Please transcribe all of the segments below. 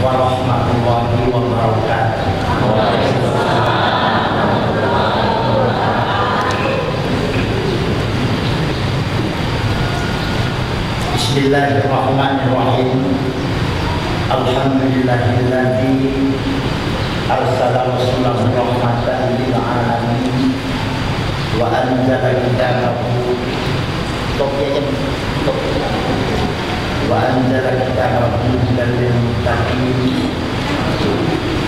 warahmatullahi wabarakatuh. Bismillahirrahmanirrahim. Alhamdulillahilladzi arsala rasulahu rahmatan lil alamin wa anzala kitabahu wa anzala kitabahu hudan lil muttaqin.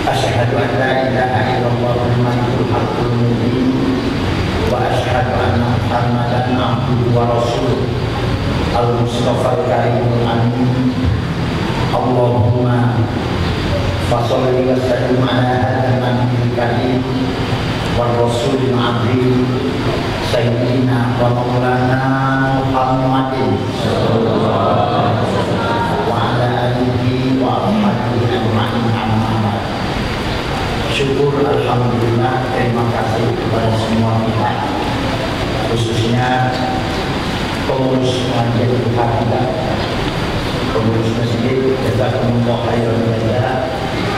Asyhadu an la ilaha illallah al-malikul haqqul mubin wa asyhadu anna Muhammadan abduhu wa rasuluh al-mustafa al-karimul amin. Allahumma fasholli wa sallim ala hadzal nabiyil karim wa rasulil azim sayyidina wa maulana Muhammadin wa ala alihi wa ashabihi ajma'in. Amma ba'd. Syukur alhamdulillah, terima kasih kepada semua pihak, khususnya pengurus pengajian kita, pengurus masjid, jazakumullah khairan jazaa.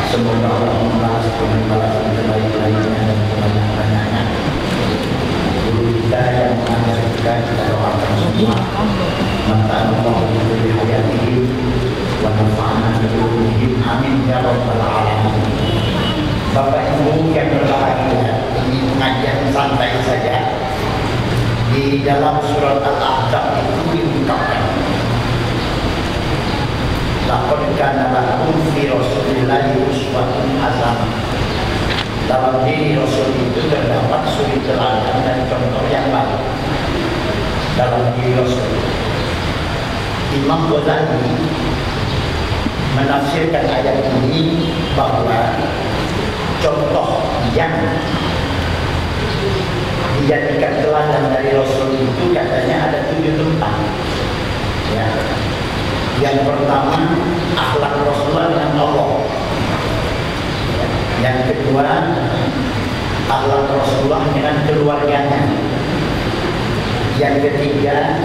Semoga Allah membalas pembalasan terbaik-baiknya dan kebanyakan-banyaknya. Guru kita yang mengajar kita doakan semua, Allah memberi hayatihi wa nafa'ana bi ulumihim, amin ya rabbal alamin. Bapak Ibu yang berbahagia, ini pengajian santai saja. Di dalam surat Al-Ahzab itu diungkapkan, laqad kana lakum fi rasulillahi uswatun hasanah. Dalam diri Rasul itu terdapat suri teladan dan contoh yang baik. Dalam diri Rasul, Imam Ghazali menafsirkan ayat ini bahwa contoh yang dijadikan teladan dari Rasul itu katanya ada 7 tempat. Ya. Yang pertama, akhlak Rasulullah dengan Allah. Ya. Yang kedua, akhlak Rasulullah dengan keluarganya. Yang ketiga,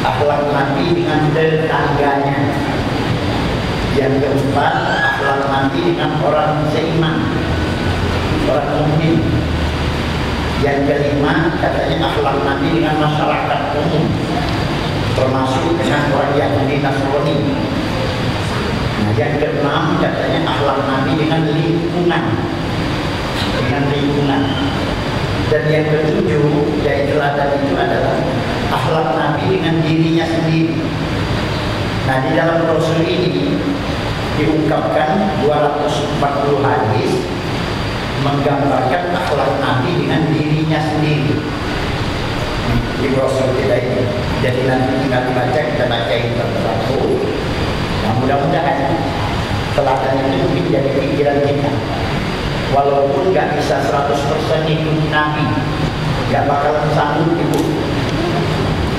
akhlak Nabi dengan tetangganya. Yang keempat, akhlak Nabi dengan orang seiman, orang mukmin. Yang kelima, katanya akhlak Nabi dengan masyarakat umum, termasuk dengan orang Yahudi Nasrani. Nah, yang keenam, katanya akhlak Nabi dengan lingkungan, Dan yang ketujuh, yaitu teladan itu adalah akhlak Nabi dengan dirinya sendiri. Nah, di dalam Rasul ini diungkapkan 240 hadis menggambarkan akhlak Nabi dengan dirinya sendiri. Di Rasul kita ini, jadi nanti tinggal dibaca, kita bacain satu-satu. Nah, mudah-mudahan teladan itu mungkin jadi pikiran kita. Walaupun nggak bisa 100% ikuti Nabi, nggak bakalan sanggup ibu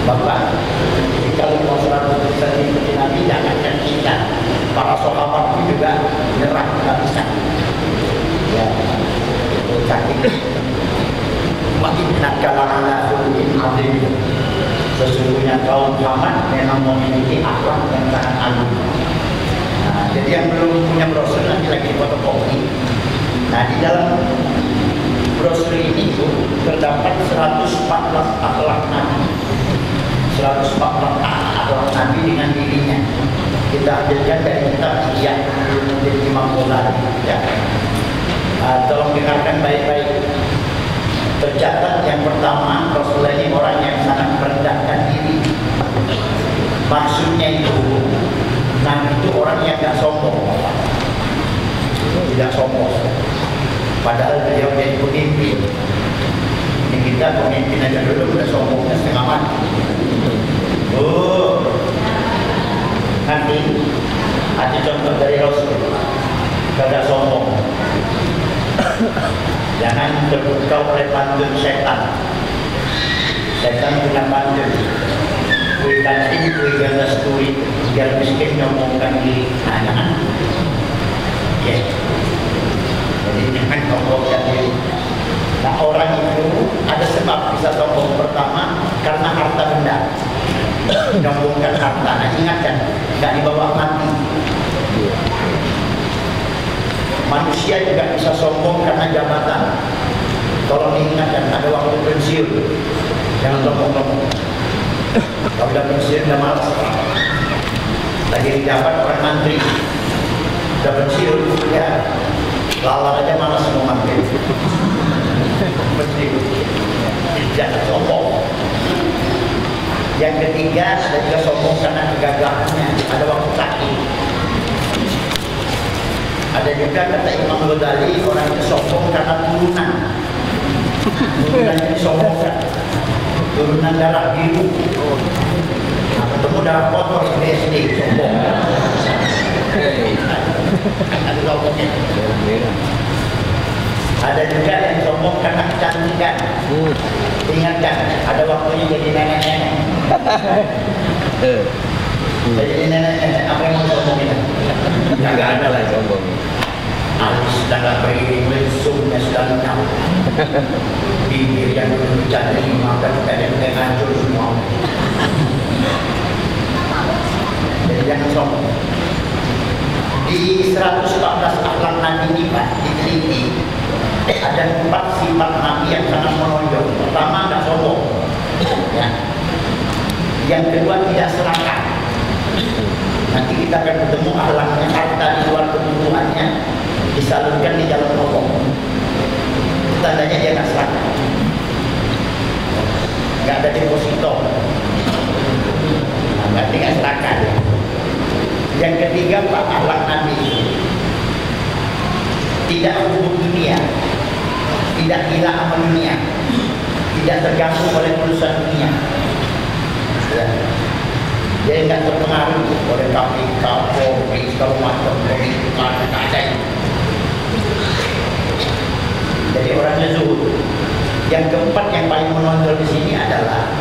Bapak. Jadi kalau mau 100% ikuti Nabi, jangankan kita, para sahabat pun juga nyerah, nggak bisa. Ya, itu sakit. Wa innaka la'ala khuluqin 'adzim. Sesungguhnya kaum Muhammad memang memiliki akhlak yang sangat agung. Nah, jadi yang belum punya brosur nanti lagi fotokopi. Nah, di dalam brosur ini terdapat 114 akhlak Nabi. 114 akhlak Nabi dengan dirinya. Kita ambilkan dari kitab Ihya Ulumuddin Imam Ghazali. Ya. Tolong dengarkan baik-baik. Tercatat yang pertama, Rasulullah ini orang yang sangat merendahkan diri. Maksudnya itu, Nabi itu orang yang tidak sombong. Tidak sombong. Padahal beliau jadi pemimpin. Ini kita pemimpin aja dulu udah sombongnya setengah mati. Nanti ada contoh dari Rasul. Tidak sombong. Jangan terpukau oleh pantun setan. Setan punya pantun. Kui kancing, kui ganda sturi, biar miskin ngomongkan diri. Nah, jangan. Ya. Jadi jangan ngomongkan diri. Nah, orang itu ada sebab bisa sombong. Pertama, karena harta benda. Nyombongkan harta. Nah, ingatkan, gak dibawa mati. Manusia juga bisa sombong karena jabatan. Tolong diingatkan, ada waktu pensiun, jangan sombong-sombong. Kalau udah pensiun udah malas. Lagi di jabat orang mantri, udah pensiun, ya lalar aja malas mau mantri. Pensiun, jangan sombong. Yang ketiga, ada juga sombong karena kegagalannya, ada waktu sakit. Ada juga kata Imam Ghazali, orang itu sombong karena turunan. Turunan ini sombong kan? Turunan darah biru. Nah, ketemu darah kotor di SD, sombong. Ada sombongnya. Ada juga yang sombong karena kecantikan. Ingatkan, ada waktunya jadi nenek-nenek. Jadi nenek-nenek, apa yang mau sombongin? Nggak ada lah sombong. Alis sudah nggak beriring, lesungnya sudah lenyap. Bibir yang dulu jadi makan kadang-kadang hancur semua. Jadi jangan sombong. Di 114 akhlak Nabi ini Pak, diteliti ada 4 sifat Nabi yang sangat menonjol. Pertama, nggak sombong. Ya. Yang kedua, tidak serakah. Nanti kita akan ketemu akhlaknya, harta di luar kebutuhannya disalurkan di dalam rokok. Tandanya dia nggak serakah, nggak ada deposito, berarti nggak serakah. Yang ketiga, Pak, akhlak Nabi tidak hubung dunia, tidak gila sama dunia, tidak terganggu oleh urusan dunia. Ya. Dia tidak terpengaruh oleh KPK, Polri, segala macam, politik, ada. Jadi orangnya zuhud. Yang keempat yang paling menonjol di sini adalah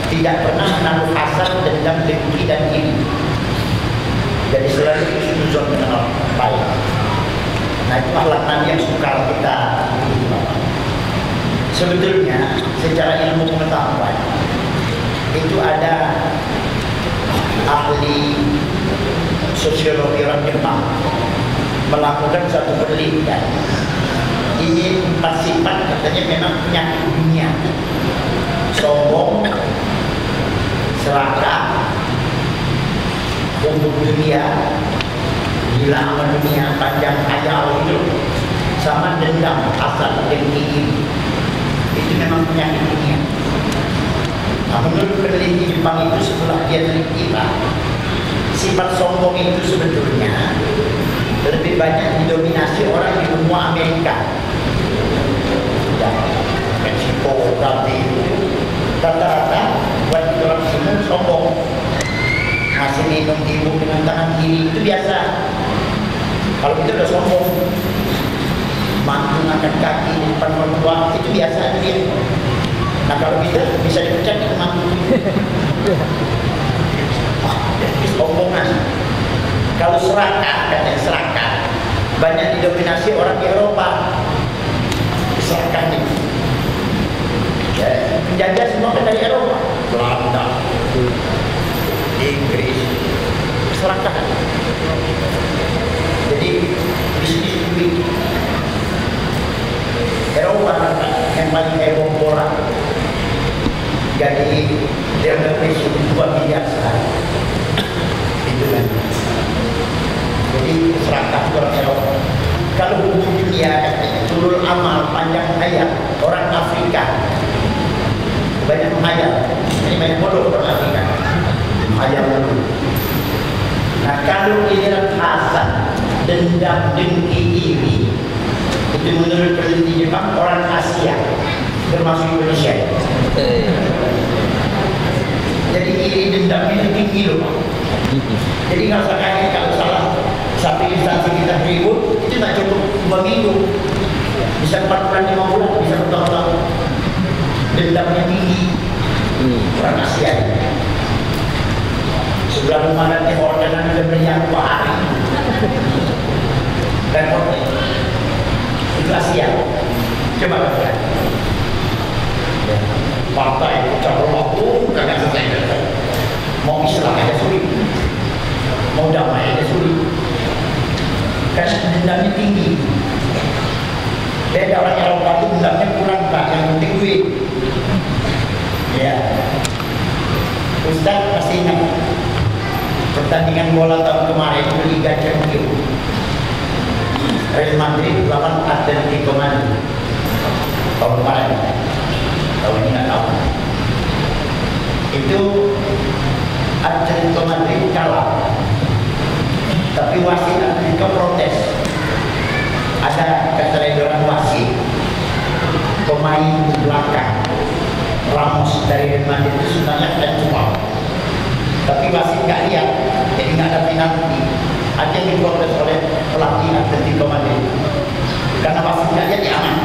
tidak pernah menaruh hasad, dendam, dengki dan iri. Jadi selalu husnuzon dengan orang baik. Nah, itu akhlak Nabi yang sukar kita. Sebetulnya secara ilmu pengetahuan itu ada ahli sosiologi orang Jepang melakukan satu penelitian. Ini 4 sifat katanya memang penyakit dunia: sombong, serakah, hubung dunia, gila sama dunia, panjang hayal itu, sama dendam, hasad, dengki. Itu memang penyakit dunia. Nah, menurut peneliti Jepang itu, setelah dia teliti Pak, sifat sombong itu sebetulnya lebih banyak didominasi orang di benua Amerika, ya, Meksiko, Brazil. Rata-rata buat orang semua sombong, masih minum ibu dengan tangan kiri itu biasa. Kalau kita udah sombong, mengangkat kaki di depan mertua itu biasa dia. Nah, kalau kita bisa dipecat itu mampu. Sombongan. Kalau serakah, katanya serakah, banyak didominasi orang di Eropa. Serakahnya. Ya, penjajah semua kan dari Eropa, Belanda, Inggris, serakah. Jadi bisnis duit. Eropa yang paling heboh bola. Jadi dia berpeso 2 miliar sehari. Itu kan. Jadi serakah orang Eropa. Kalau hukum dunia katanya turun amal, panjang hayat, orang Afrika banyak menghayal. Ini banyak bodoh orang Afrika. Hayal dulu. Nah, kalau giliran hasad, dendam, dengki, iri, itu menurut peneliti Jepang orang Asia, termasuk Indonesia. Jadi iri, dendam itu tinggi loh. Jadi nggak usah kaget kalau salah satu instansi kita ribut, itu nggak cukup 2 minggu, bisa 4 bulan, 5 bulan, bisa bertahun-tahun. Dendamnya tinggi, orang Asia. Sebelah rumah nanti ordenan udah beriak 2 hari. Repotnya. Itu Asia. Coba lihat. Partai calon waktu kagak selesai. Mau Islam aja sulit, mau damai aja sulit. Karena dendamnya tinggi. Beda orang Eropa itu bilangnya kurang Pak, yang penting duit. Ya. Ustaz pasti ingat pertandingan bola tahun kemarin Liga Champions. Real Madrid lawan Atletico Madrid tahun kemarin. Tahun ini nggak tahu. Itu Atletico Madrid kalah. Tapi wasit Atletico protes. Ada keteledoran wasit, pemain belakang Ramos dari Real Madrid itu sebenarnya dan cuma, tapi wasit nggak lihat, jadi nggak ada penalti. Ada yang diprotes oleh pelatih Atletico Madrid karena wasit nggak lihat dia aman,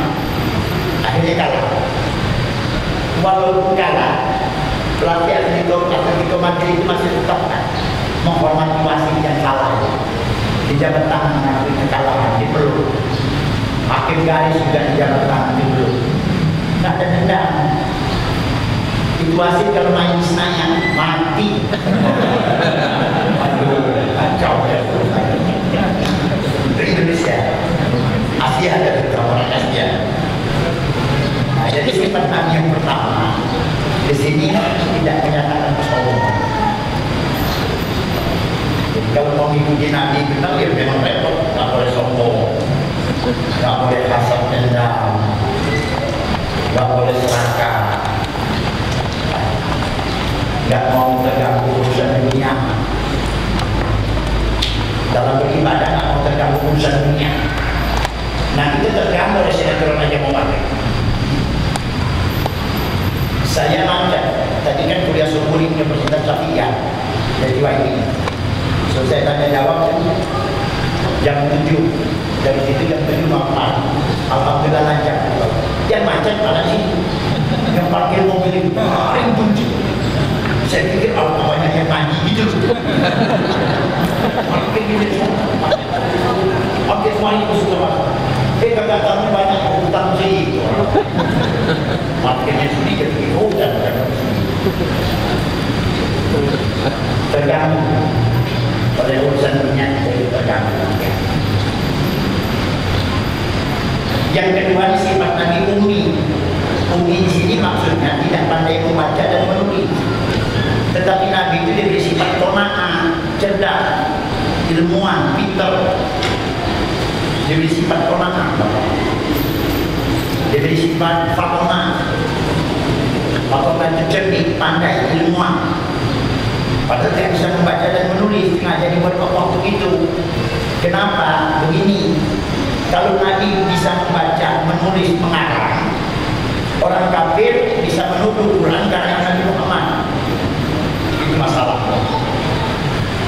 akhirnya kalah. Walaupun kalah, pelatih Atletico Madrid itu masih tetap menghormati wasit yang kalah. Dijabat tangan mengakui kekalahan, dipeluk. Hakim garis juga dijabat tangan, dipeluk. Nggak ada dendam. Itu wasit kalau main di Senayan mati. Aduh, kacau ya. Itu Indonesia. Asia ada orang Asia. Nah, jadi sifat Nabi yang pertama di sini tidak menyatakan kesombongan. Kalau mau mengikuti Nabi benar, ya memang repot. Nggak boleh sombong, nggak boleh hasad dendam, nggak boleh serakah, nggak mau terganggu urusan dunia. Dalam beribadah nggak mau terganggu urusan dunia. Nah itu terganggu oleh sinetron aja mau pakai. Saya macet, tadi kan kuliah subuh di Universitas Syafi'iyah dari YI. Selesai tanya jawab jam 7, dari situ jam 7 makan. Alhamdulillah lancar. Yang macet mana sih? Yang parkir mobil itu paling benci. Saya pikir banyak yang mandi gitu. Parkir gitu. Parkir mandi itu sudah masuk. Kegagalannya banyak hutang sih. Parkirnya sedikit gitu dan terganggu. Oleh urusan dunia jadi terganggu. Yang kedua sifat Nabi ummi. Ummi di sini maksudnya tidak pandai membaca dan menulis. Tetapi Nabi itu diberi sifat qanaah, cerdas, ilmuwan, pintar. Diberi sifat qanaah. Diberi sifat fatonah. Fatonah itu cerdik, pandai, ilmuwan. Padahal tidak bisa membaca dan menulis, sengaja dibuat waktu itu. Kenapa? Begini, kalau Nabi bisa membaca, menulis, mengarang, orang kafir bisa menuduh Quran karena Nabi Muhammad. Itu masalah.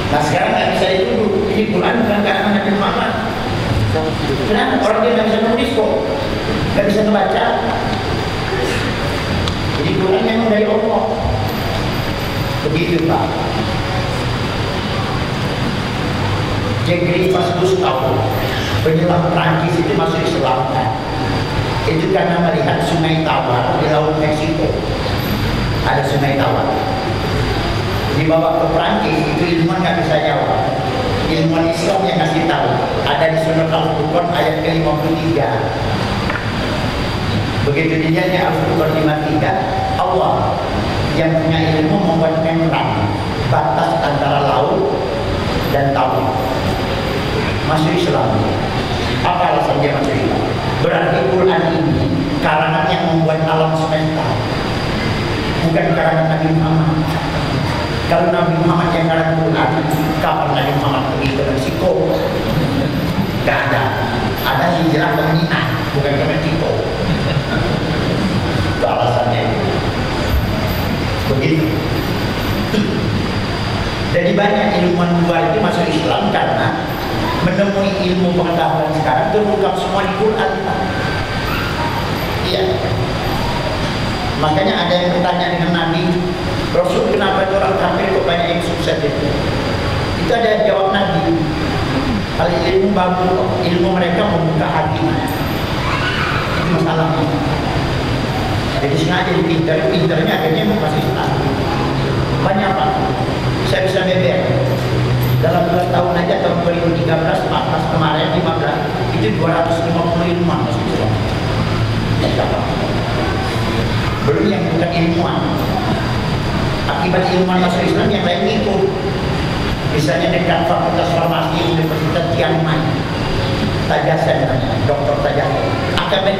Nah sekarang nggak bisa dituduh, ini Quran bukan karena Nabi Muhammad. Kenapa? Orang dia nggak bisa menulis kok, nggak bisa membaca. Jadi Quran memang dari Allah. Begitu Pak. Jacques Cousteau, penyelam Prancis itu masuk Islam kan? Itu karena melihat sungai Tawar di Laut Meksiko. Ada sungai Tawar. Dibawa ke Prancis, itu ilmuwan nggak bisa jawab. Ilmuwan Islam yang ngasih tahu. Ada di surat Al-Furqan ayat ke-53. Begitu dilihatnya Al-Furqan 53, Allah yang punya ilmu membuat membran batas antara laut dan tawar. Masuk Islam. Apa alasan dia masuk Islam? Berarti Quran ini karangan yang membuat alam semesta, bukan karangan Nabi Muhammad. Kalau Nabi Muhammad yang karang Quran, kapan Nabi Muhammad pergi ke Meksiko? Gak ada. Ada hijrah ke Mina, bukan ke Meksiko. Itu alasannya. Begitu. Jadi banyak ilmuwan luar itu masuk Islam karena menemui ilmu pengetahuan sekarang terungkap semua di Quran. Iya. Makanya ada yang bertanya dengan Nabi, Rasul kenapa orang kafir kok banyak yang sukses itu? Itu ada jawab Nabi. Kalau ilmu bagus, ilmu mereka membuka hati. Itu masalahnya. Jadi sengaja pinternya akhirnya masih Islam. Banyak Pak. Saya bisa beber. Dalam 2 tahun aja tahun 2013, 14 kemarin, 15 itu 250 ilmuwan masuk Islam. Belum yang bukan ilmuwan. Akibat ilmuwan masuk Islam yang lain ikut. Misalnya dekat Fakultas Farmasi Universitas Tiananmen, Tajasen, Dr. Tajasen.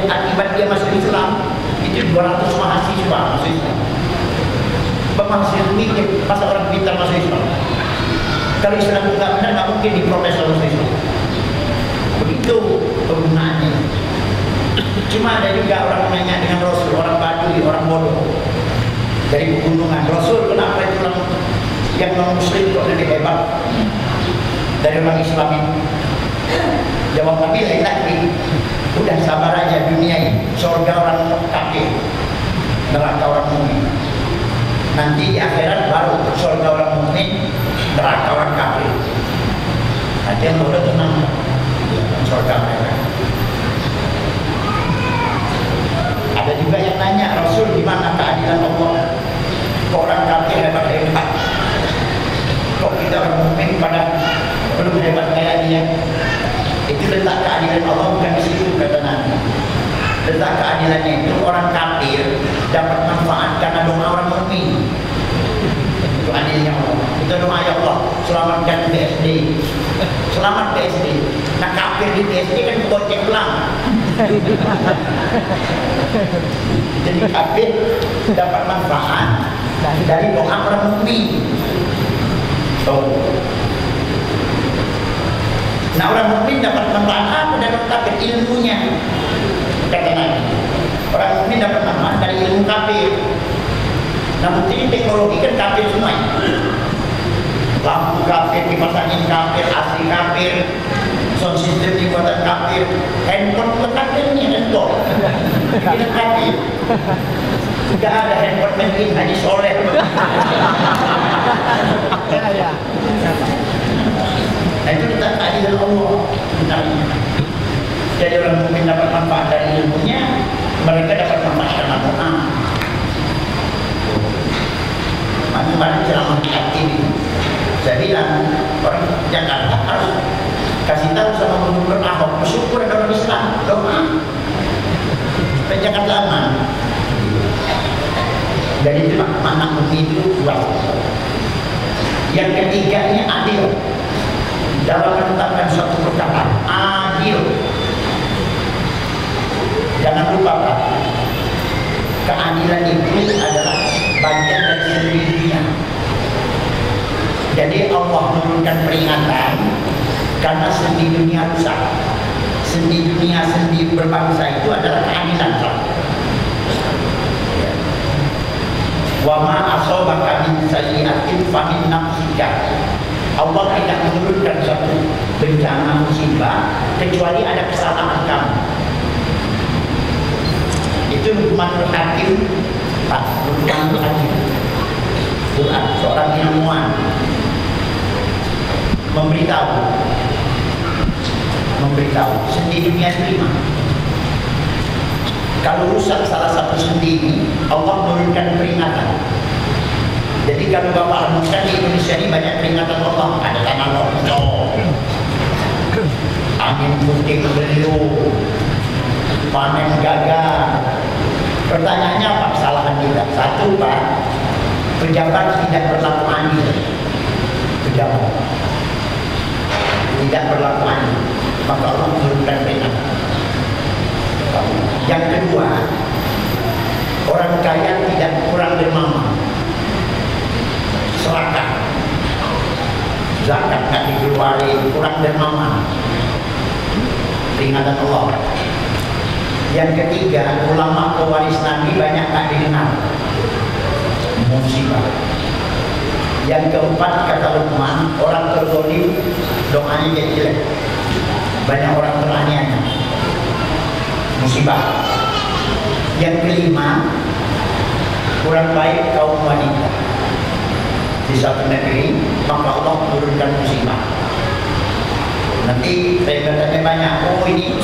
Akibat dia masuk Islam, itu 200 mahasiswa masuk Islam. Mahasiswa mikir, masa orang pintar masuk Islam? Kalau Islam nggak benar, nggak mungkin di profesor masuk Islam. Begitu penggunaannya. Cuma ada juga orang menanya dengan Rasul, orang Badui, orang bodoh dari pegunungan. Rasul, kenapa itu orang yang non-muslim kok lebih hebat dari orang Islam ini? Jawab Nabi, lagi udah sabar aja, dunia ini surga orang kafir, neraka orang mukmin. Nanti di akhirat baru surga orang mukmin, neraka orang kafir. Nanti yang udah tenang, surga mereka. Ada juga yang nanya, Rasul, di mana keadilan Allah? Kok orang kafir hebat-hebat? Kok kita orang mukmin pada belum hebat kayak dia? Itu letak keadilan Allah bukan di situ, kata Nabi. Letak keadilannya itu orang kafir dapat manfaat karena doa orang mukmin. Itu adilnya Allah. Itu doa ya Allah, selamatkan BSD. Selamat BSD. Nah kafir di BSD kan goceng pelang. Jadi kafir dapat manfaat dari doa orang mukmin. Nah orang mukmin dapat manfaat apa dari kafir? Ilmunya. Kata Nabi, orang mukmin dapat manfaat dari ilmu kafir. Nah bukti teknologi kan kafir semua. Lampu kafir dipasangin kafir, AC kafir, sound system dibuatan kafir, handphone buat kafir ini handphone. Ini kafir. Tidak ada handphone mungkin hanya soleh. Ya. Nah itu kita keadilan Allah. Jadi orang mukmin dapat manfaat dari ilmunya, mereka dapat manfaat karena doa. Mana ceramah ini? Saya bilang orang Jakarta harus kasih tahu sama Gubernur Ahok, bersyukur ada orang Islam, doa. Supaya Jakarta aman. Jadi itu makna itu luas. Yang ketiganya adil. Dalam menetapkan suatu perkara, adil. Jangan lupa Pak, keadilan itu adalah bagian dari seni dunia. Jadi Allah menurunkan peringatan karena seni dunia rusak. Seni dunia, seni berbangsa itu adalah keadilan. Wa ma asabaka min sayyi'atin fa min nafsika. Allah tidak menurunkan suatu bencana musibah kecuali ada kesalahan kamu. Itu Luqmanul Hakim, Pak Luqmanul Hakim, Quran, seorang ilmuwan memberitahu sendi dunia terima. Kalau rusak salah satu sendi ini, Allah menurunkan peringatan. Jadi kalau Bapak amuskan di Indonesia ini banyak peringatan Allah. Ada tanah longsor, angin puting beliung, panen gagal. Pertanyaannya apa kesalahan kita? Satu Pak, pejabat tidak berlaku adil. Pejabat tidak berlaku adil, maka Allah menurunkan peringatan. Yang kedua, orang kaya tidak kurang dermawan, serakah, zakat nggak dikeluarin, kurang dermawan, peringatan Allah. Yang ketiga, ulama pewaris Nabi banyak tak didengar, musibah. Yang keempat, kata Luqman, orang terzalim doanya jadi jelek, banyak orang teraniaya, musibah. Yang kelima, kurang baik kaum wanita di satu negeri, maka Allah menurunkan musibah. Nanti saya bertanya banyak, oh ini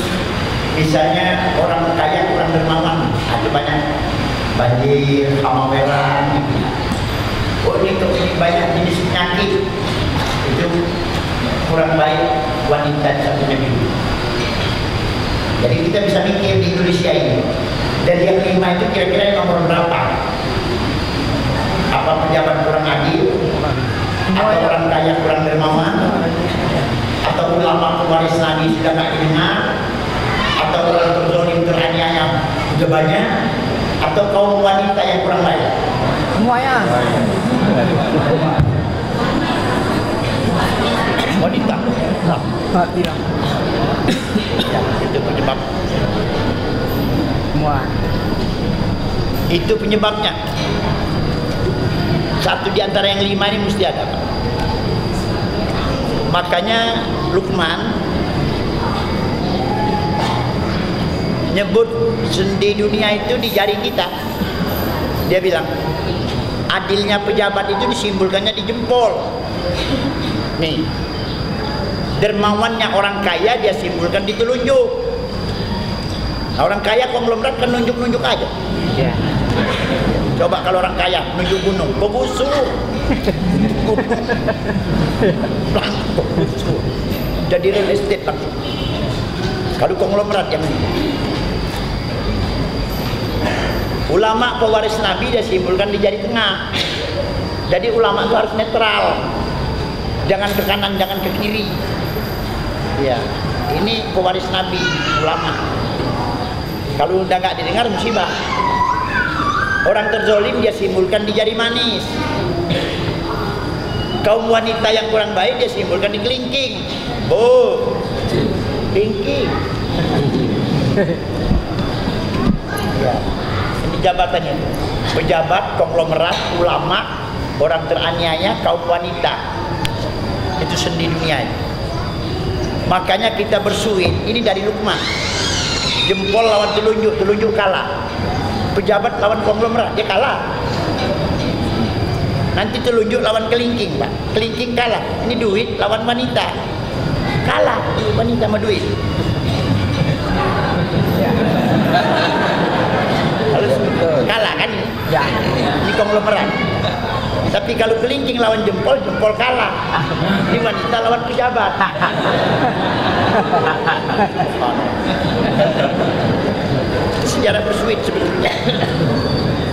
misalnya orang kaya kurang dermawan, ada banyak banjir, hama merah. Oh ini banyak jenis penyakit, itu kurang baik wanita di satu negeri. Jadi kita bisa mikir di Indonesia ini, Dari yang 5 itu kira-kira nomor berapa? Apa pejabat kurang adil? Atau orang kaya kurang dermawan? Atau ulama pewaris Nabi sudah nggak didengar? Atau orang terzolim teraniaya sudah banyak? Atau kaum wanita yang kurang baik? Semuanya. Wanita. Tidak. Ya, itu penyebab. Semua. Itu penyebabnya. Satu di antara yang 5 ini mesti ada. Makanya Luqman nyebut sendi dunia itu di jari kita. Dia bilang adilnya pejabat itu disimbolkannya di jempol. Nih, dermawannya orang kaya dia simbolkan di telunjuk. Nah, orang kaya konglomerat kan nunjuk-nunjuk aja. Ya. Coba kalau orang kaya nunjuk gunung, begusur. Langsung begusur. Jadi real estate langsung. Kalau konglomerat yang ulama pewaris Nabi dia simbolkan di jari tengah. Jadi ulama itu harus netral. Jangan ke kanan, jangan ke kiri. Ya, ini pewaris Nabi, ulama. Kalau udah nggak didengar musibah. Orang terzolim dia simbolkan di jari manis. Kaum wanita yang kurang baik dia simbolkan di kelingking. Bu, kelingking. Ya, ini jabatannya. Pejabat, konglomerat, ulama, orang teraniaya, kaum wanita. Itu sendi dunia. Makanya kita bersuit. Ini dari Luqman. Jempol lawan telunjuk, telunjuk kalah. Pejabat lawan konglomerat, dia kalah. Nanti telunjuk lawan kelingking, Pak. Kelingking kalah. Ini duit lawan wanita. Kalah wanita sama duit. Harus kalah kan? Ya. Ini konglomerat. Tapi kalau kelingking lawan jempol, jempol kalah. Ini wanita lawan pejabat. Sejarah bersuit sebetulnya.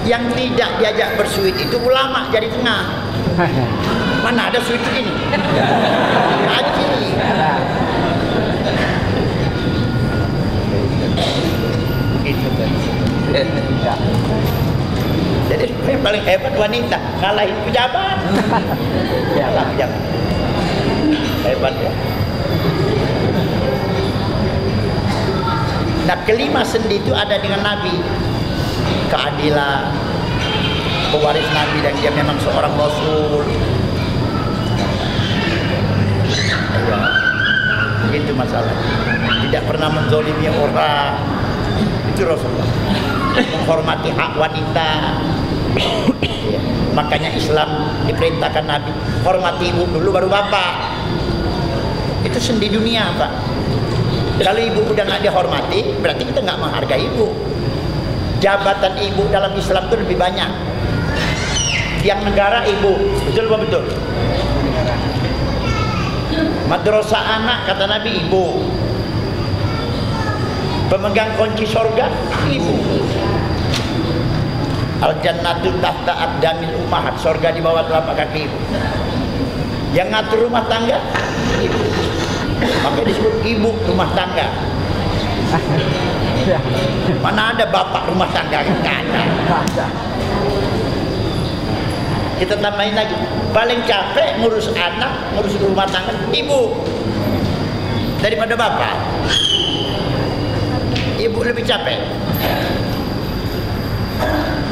Yang tidak diajak bersuit itu ulama jari tengah. Mana ada suit ini? Haji. Gitu kan. Jadi yang paling hebat wanita, ngalahin pejabat. Kalah pejabat. Hebat ya. Nah, kelima sendi itu ada dengan Nabi. Keadilan, pewaris Nabi dan dia memang seorang Rasul. Ya, itu masalah. Tidak pernah menzolimi orang. Itu Rasulullah. Menghormati hak wanita. Ya. Makanya Islam diperintahkan Nabi hormati ibu dulu baru bapak. Itu sendi dunia, Pak. Kalau ibu udah nggak dihormati, berarti kita nggak menghargai ibu. Jabatan ibu dalam Islam itu lebih banyak. Yang negara ibu, betul apa betul? Madrasah anak kata Nabi ibu. Pemegang kunci surga ibu. Al jannatu tahta aqdamil ummahat, surga di bawah telapak kaki ibu. Yang ngatur rumah tangga ibu. Makanya disebut ibu rumah tangga. Mana ada bapak rumah tangga? Nggak ada. Kita tambahin lagi, paling capek ngurus anak, ngurus rumah tangga ibu daripada bapak. Ibu lebih capek.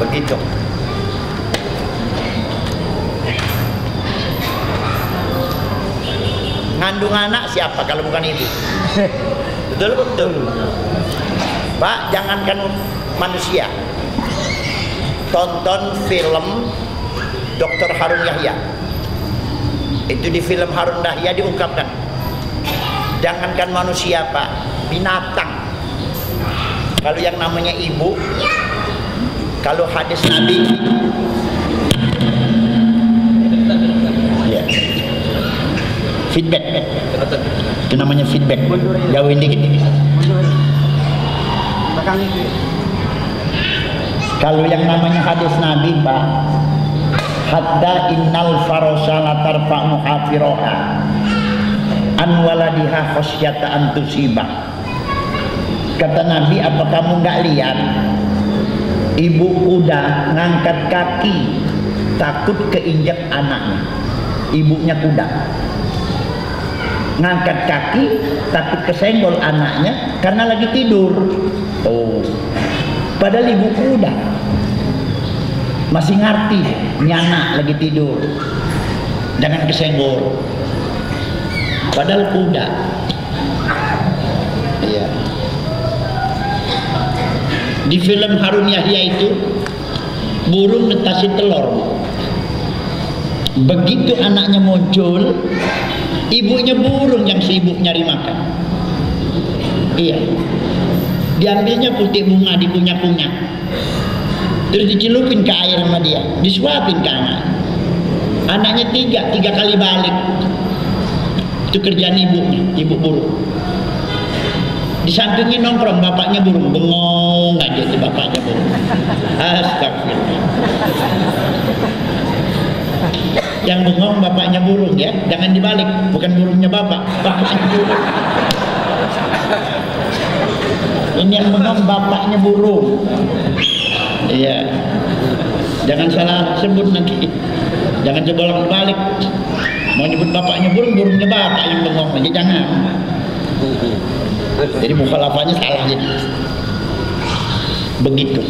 Begitu. Ngandung anak siapa kalau bukan ibu? Betul betul. Pak, jangankan manusia. Tonton film Dr. Harun Yahya. Itu di film Harun Yahya diungkapkan. Jangankan manusia, Pak, binatang. Kalau yang namanya ibu, kalau hadis Nabi, ya. Feedback. Itu namanya feedback. Jauhin dikit. Belakang itu. Kalau yang namanya hadis Nabi, Pak, hatta innal farosa la tarfa'u hafiroha an waladiha khasyata an tusibah. Kata Nabi, apa kamu nggak lihat ibu kuda ngangkat kaki takut keinjak anaknya? Ibunya kuda ngangkat kaki takut kesenggol anaknya karena lagi tidur. Oh, padahal ibu kuda masih ngerti ini anak lagi tidur, jangan kesenggol. Padahal kuda. Iya. Di film Harun Yahya itu burung netasi telur. Begitu anaknya muncul, ibunya burung yang sibuk nyari makan. Iya. Diambilnya putih bunga, dikunyah-kunyah. Terus dicelupin ke air sama dia, disuapin ke anak. Anaknya tiga kali balik. Itu kerjaan ibunya, ibu burung. Di sampingnya nongkrong bapaknya burung, bengong aja itu bapaknya burung. Astagfirullah. Yang bengong bapaknya burung ya, jangan dibalik, bukan burungnya bapak, bapaknya burung. Ini yang bengong bapaknya burung. Iya, jangan salah sebut nanti, jangan cebolak balik. Mau nyebut bapaknya burung, burungnya bapak yang bengong aja, jangan. Jadi mukhalafahnya salah jadi. Begitu.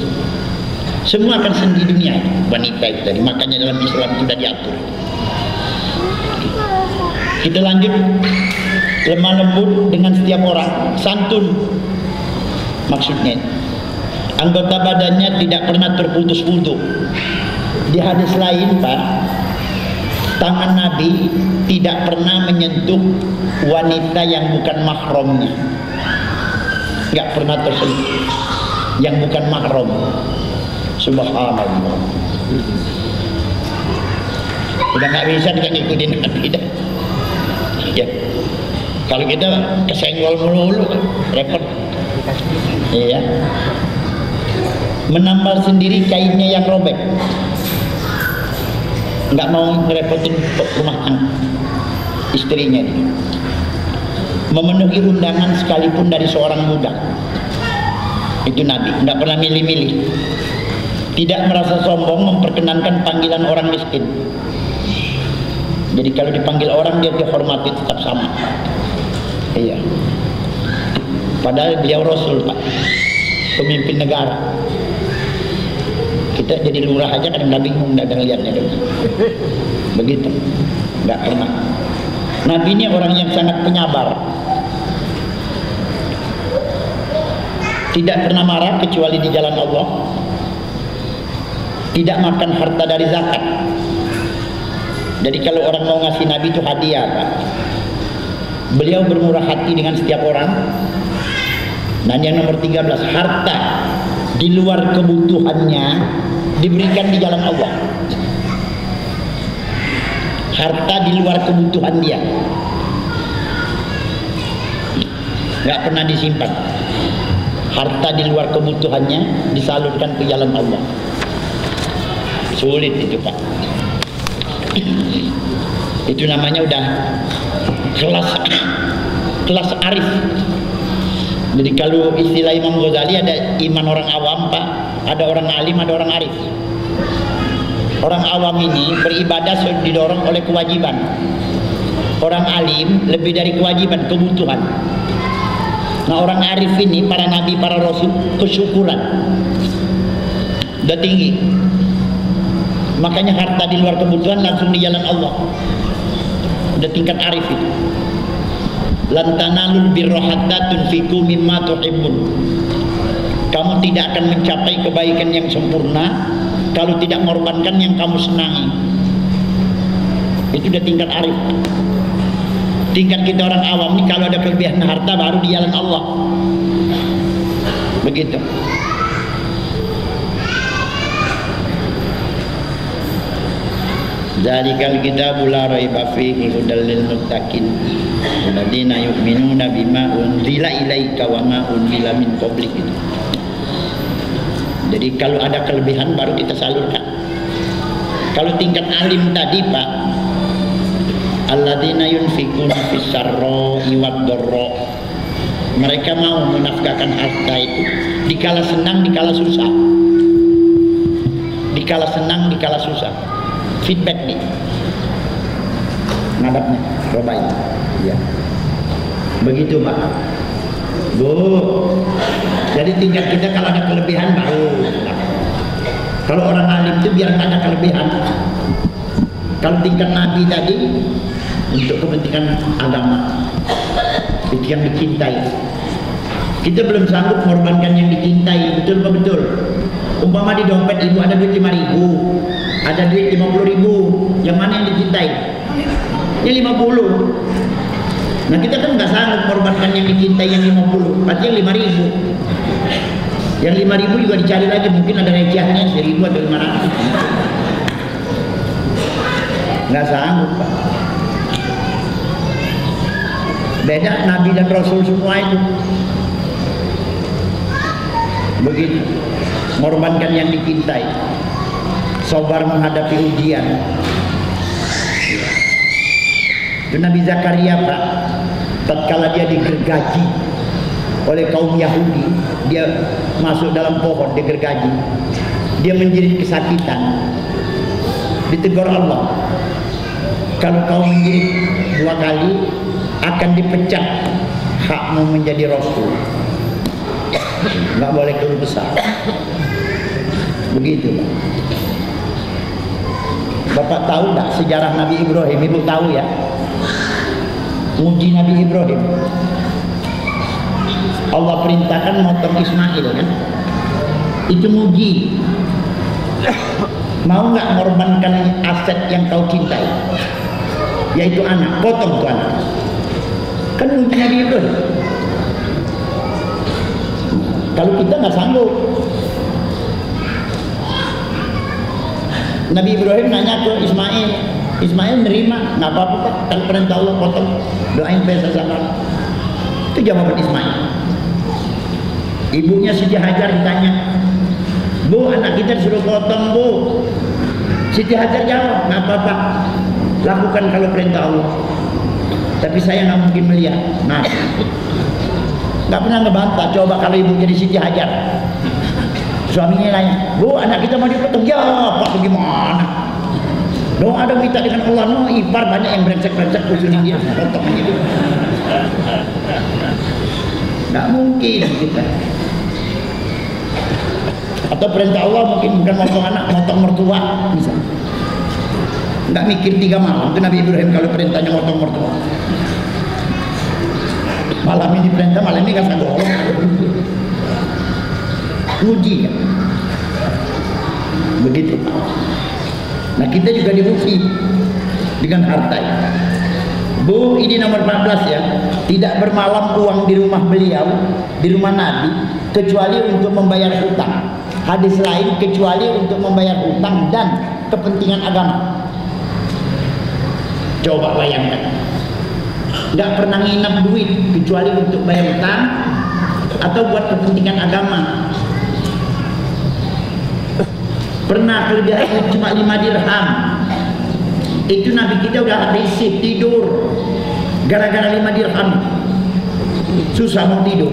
Semua akan sendi dunia wanita itu tadi, makanya dalam Islam itu sudah diatur. Kita lanjut, lemah lembut dengan setiap orang, santun. Maksudnya anggota badannya tidak pernah terputus-putus. Di hadis lain, Pak, tangan Nabi tidak pernah menyentuh wanita yang bukan mahramnya. Nggak pernah tersentuh yang bukan mahram. Subhanallah. Udah nggak bisa kita ngikutin Nabi dah. Ya. Kalau kita kesenggol mulu repot. Iya. Menambal sendiri kainnya yang robek. Nggak mau ngerepotin rumah tangga istrinya dia. Memenuhi undangan sekalipun dari seorang budak. Itu Nabi, nggak pernah milih-milih. Tidak merasa sombong memperkenankan panggilan orang miskin. Jadi kalau dipanggil orang dia dihormati tetap sama. Iya. Padahal beliau Rasul, Pak, pemimpin negara. Kita jadi lurah aja kadang-kadang bingung, nggak ngeliatnya dulu. Begitu, nggak pernah. Nabi ini orang yang sangat penyabar. Tidak pernah marah kecuali di jalan Allah. Tidak makan harta dari zakat. Jadi kalau orang mau ngasih Nabi itu hadiah, Pak. Beliau bermurah hati dengan setiap orang. Dan yang nomor 13, harta di luar kebutuhannya diberikan di jalan Allah. Harta di luar kebutuhan dia, nggak pernah disimpan. Harta di luar kebutuhannya disalurkan ke jalan Allah. Sulit itu, Pak. Itu namanya udah kelas arif. Jadi kalau istilah Imam Ghazali ada iman orang awam, Pak, ada orang alim, ada orang arif. Orang awam ini beribadah didorong oleh kewajiban. Orang alim lebih dari kewajiban, kebutuhan. Nah, orang arif ini, para nabi, para rasul, kesyukuran udah tinggi. Makanya harta di luar kebutuhan langsung di jalan Allah. Udah tingkat arif itu. Lan tanalul birra hatta tunfiqu mimma tuhibbun. Kamu tidak akan mencapai kebaikan yang sempurna kalau tidak mengorbankan yang kamu senangi. Itu udah tingkat arif. Tingkat kita orang awam ini kalau ada kelebihan harta baru di jalan Allah. Begitu. Zalikal kitabu la raiba fihi hudal lil muttaqin alladzina yu'minuna bima unzila ilaika wa ma unzila min qablik. Jadi kalau ada kelebihan baru kita salurkan. Kalau tingkat alim tadi Pak, alladzina yunfikuna fis sarra'i wad dharra, mereka mau menafkahkan harta itu dikala senang dikala susah, dikala senang dikala susah. Feedback nih ngadapnya coba ini ya begitu Pak Bu. Jadi tingkat kita kalau ada kelebihan baru. Kalau orang alim itu biar nggak ada kelebihan. Kalau tingkat Nabi tadi untuk kepentingan agama itu yang dicintai. Kita belum sanggup mengorbankan yang dicintai, betul apa betul? Umpama di dompet ibu ada duit 5.000, ada duit 50.000, yang mana yang dicintai? Yang 50. Nah kita kan nggak sanggup mengorbankan yang dicintai yang 50, berarti yang 5.000. Yang 5.000 juga dicari lagi, mungkin ada recehannya 1.000 atau 500. Nggak sanggup Pak. Beda Nabi dan Rasul semua itu. Begitu mengorbankan yang dicintai, sabar menghadapi ujian. Itu Nabi Zakaria Pak, tatkala dia digergaji oleh kaum Yahudi, dia masuk dalam pohon digergaji, dia menjerit kesakitan, ditegur Allah, kalau kau menjerit 2 kali akan dipecat hakmu menjadi Rasul, nggak boleh keluh besar. Begitu Bapak tahu nggak sejarah Nabi Ibrahim? Ibu tahu ya, uji Nabi Ibrahim, Allah perintahkan motong Ismail kan, itu muji. Mau nggak mengorbankan aset yang kau cintai, yaitu anak, potong tuh anak, kan uji Nabi Ibrahim. Kalau kita nggak sanggup. Nabi Ibrahim nanya ke Ismail, Ismail nerima, nggak apa-apa Pak, kalau perintah Allah potong, doain pesa sabar. Itu jawaban Ismail. Ibunya Siti Hajar ditanya, Bu, anak kita disuruh potong Bu. Siti Hajar jawab, nggak apa-apa, lakukan kalau perintah Allah. Tapi saya nggak mungkin melihat. Nah, nggak pernah ngebantah. Coba kalau ibu jadi Siti Hajar, suaminya nanya, Bu, anak kita mau dipotong. Ya Pak, bagaimana? Doa ada minta dengan Allah. No, ipar banyak yang brengsek-brengsek usulin dia, potong aja dulu. Nggak mungkin kita. Atau perintah Allah mungkin bukan motong anak, motong mertua misalnya. Nggak mikir 3 malam. Itu Nabi Ibrahim kalau perintahnya motong mertua. Malam ini perintah, malam ini kasih golong. Uji kan? Begitu. Nah kita juga diuji dengan harta. Bu, ini nomor 14 ya. Tidak bermalam uang di rumah beliau, di rumah Nabi, kecuali untuk membayar hutang. Hadis lain, kecuali untuk membayar hutang dan kepentingan agama. Coba bayangkan, nggak pernah nginap duit kecuali untuk bayar hutang atau buat kepentingan agama. Pernah kelebihan cuma 5 dirham, itu Nabi kita udah risih tidur gara-gara 5 dirham, susah mau tidur.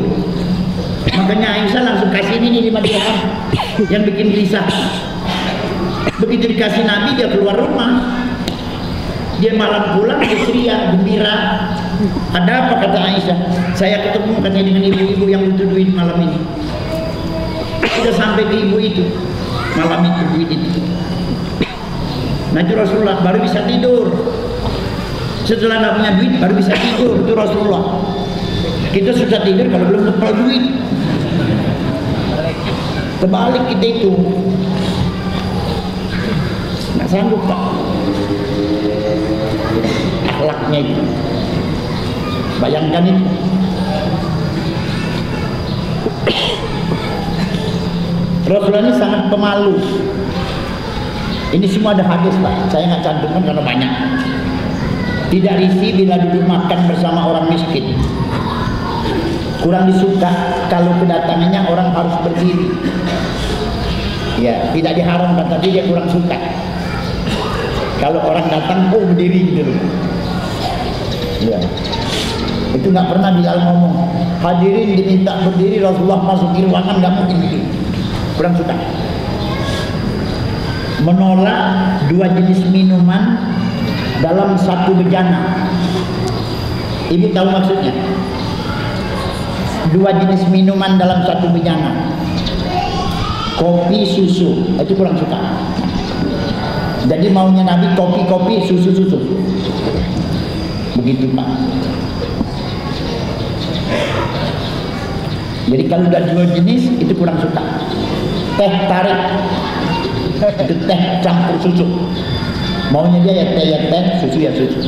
Makanya Aisyah langsung kasih ini 5 dirham yang bikin gelisah. Begitu dikasih Nabi, dia keluar rumah, dia malam pulang, dia ceria, gembira. Ada apa, kata Aisyah? Saya ketemu katanya dengan ibu-ibu yang butuh duit malam ini. Sudah sampai ke ibu itu malam itu duit itu. Nah itu Rasulullah baru bisa tidur. Setelah nggak punya duit baru bisa tidur, itu Rasulullah. Kita susah tidur kalau belum dapat duit. Terbalik kita itu, nggak sanggup Pak. Akhlaknya itu, bayangkan itu. Rasulullah ini sangat pemalu. Ini semua ada hadis Pak, saya nggak cantumkan karena banyak. Tidak risih bila duduk makan bersama orang miskin. Kurang disuka kalau kedatangannya orang harus berdiri. Ya, tidak diharamkan, tapi dia kurang suka. Kalau orang datang, oh berdiri gitu. Ya. Itu nggak pernah Bilal ngomong, hadirin diminta berdiri, Rasulullah masuk di ruangan nggak mungkin berdiri. Kurang suka. Menolak dua jenis minuman dalam satu bejana. Ibu tahu maksudnya? Dua jenis minuman dalam satu bejana. Kopi, susu, itu kurang suka. Jadi maunya Nabi kopi, susu. Begitu Pak. Jadi kalau udah dua jenis itu kurang suka. Teh tarik, itu teh campur susu. Maunya dia ya teh, susu ya susu.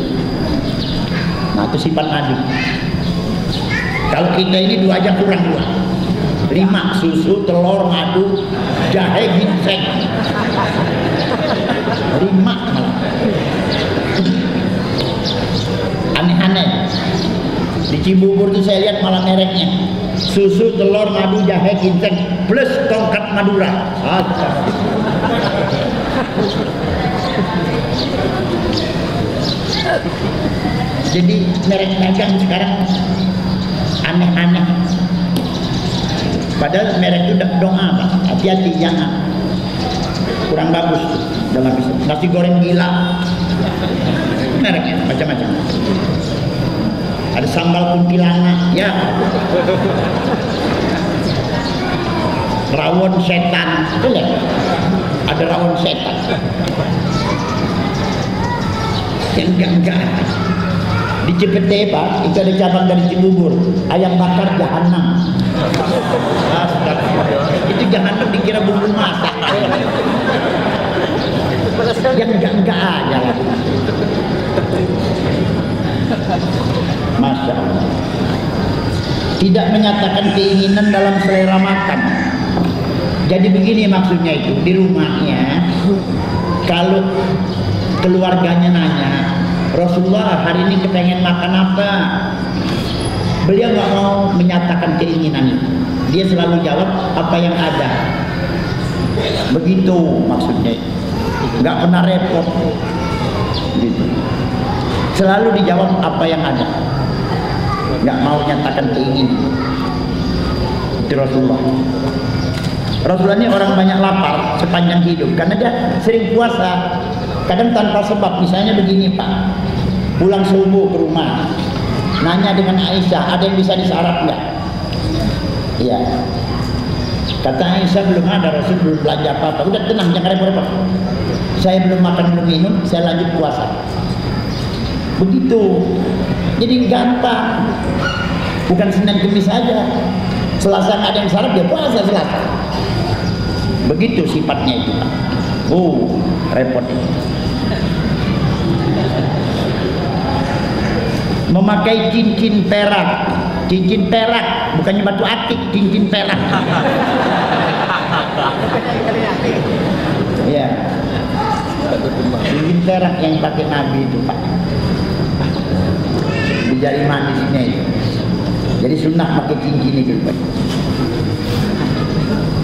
Nah itu sifat Nabi. Kalau kita ini dua aja kurang dua. 5 susu, telur, madu, jahe, ginseng. 5 malah. Aneh-aneh. Di Cibubur tuh saya lihat malah mereknya. Susu, telur, madu, jahe, ginseng plus tongkat Madura. Jadi merek dagang sekarang aneh-aneh. Padahal merek itu doa Pak. Hati-hati jangan. Kurang bagus dalam Islam. Nasi goreng gila. Mereknya macam-macam. Ada sambal kuntilanak, ya. Rawon setan, betul ya? Ada rawon setan. Yang enggak. Di Cipete Pak, itu ada cabang dari Cibubur, ayam bakar jahanam. Itu jahanam dikira bumbu masak. Yang enggak aja lah. Masya Allah. Tidak menyatakan keinginan dalam selera makan. Jadi begini maksudnya itu, di rumahnya kalau keluarganya nanya, Rasulullah hari ini kepengen makan apa? Beliau nggak mau menyatakan keinginan itu. Dia selalu jawab apa yang ada. Begitu maksudnya. Nggak pernah repot. Gitu. Selalu dijawab apa yang ada. Nggak mau menyatakan keinginan. Itu Rasulullah. Rasulullah ini orang banyak lapar sepanjang hidup karena dia sering puasa. Kadang tanpa sebab, misalnya begini Pak, pulang subuh ke rumah, nanya dengan Aisyah, ada yang bisa disarap nggak? Iya. Kata Aisyah belum ada, Rasul belum belanja apa-apa. Udah tenang, jangan repot-repot. Saya belum makan belum minum, saya lanjut puasa. Begitu. Jadi gampang. Bukan Senin Kemis saja. Selasa nggak ada yang sarap, dia puasa Selasa. Begitu sifatnya itu Pak. Repot ini. Memakai cincin perak, bukannya batu akik, cincin perak. Ya, cincin perak yang pakai Nabi itu Pak, di jari manisnya itu. Jadi sunnah pakai cincin itu Pak.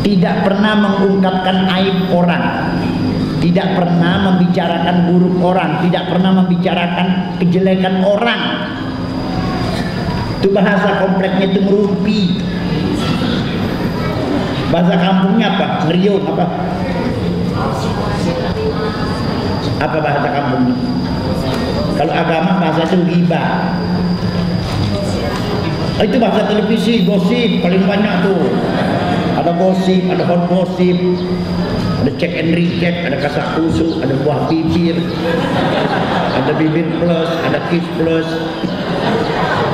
Tidak pernah mengungkapkan aib orang, tidak pernah membicarakan buruk orang, tidak pernah membicarakan kejelekan orang. Itu bahasa kompleknya itu merumpi. Bahasa kampungnya apa? Ngeriung apa? Apa bahasa kampungnya? Kalau agama bahasa itu ghibah. Itu bahasa televisi, gosip paling banyak tuh. Ada gosip, ada hot gosip, ada check and recheck, ada kasak kusuk, ada buah bibir, ada bibir plus, ada kiss plus,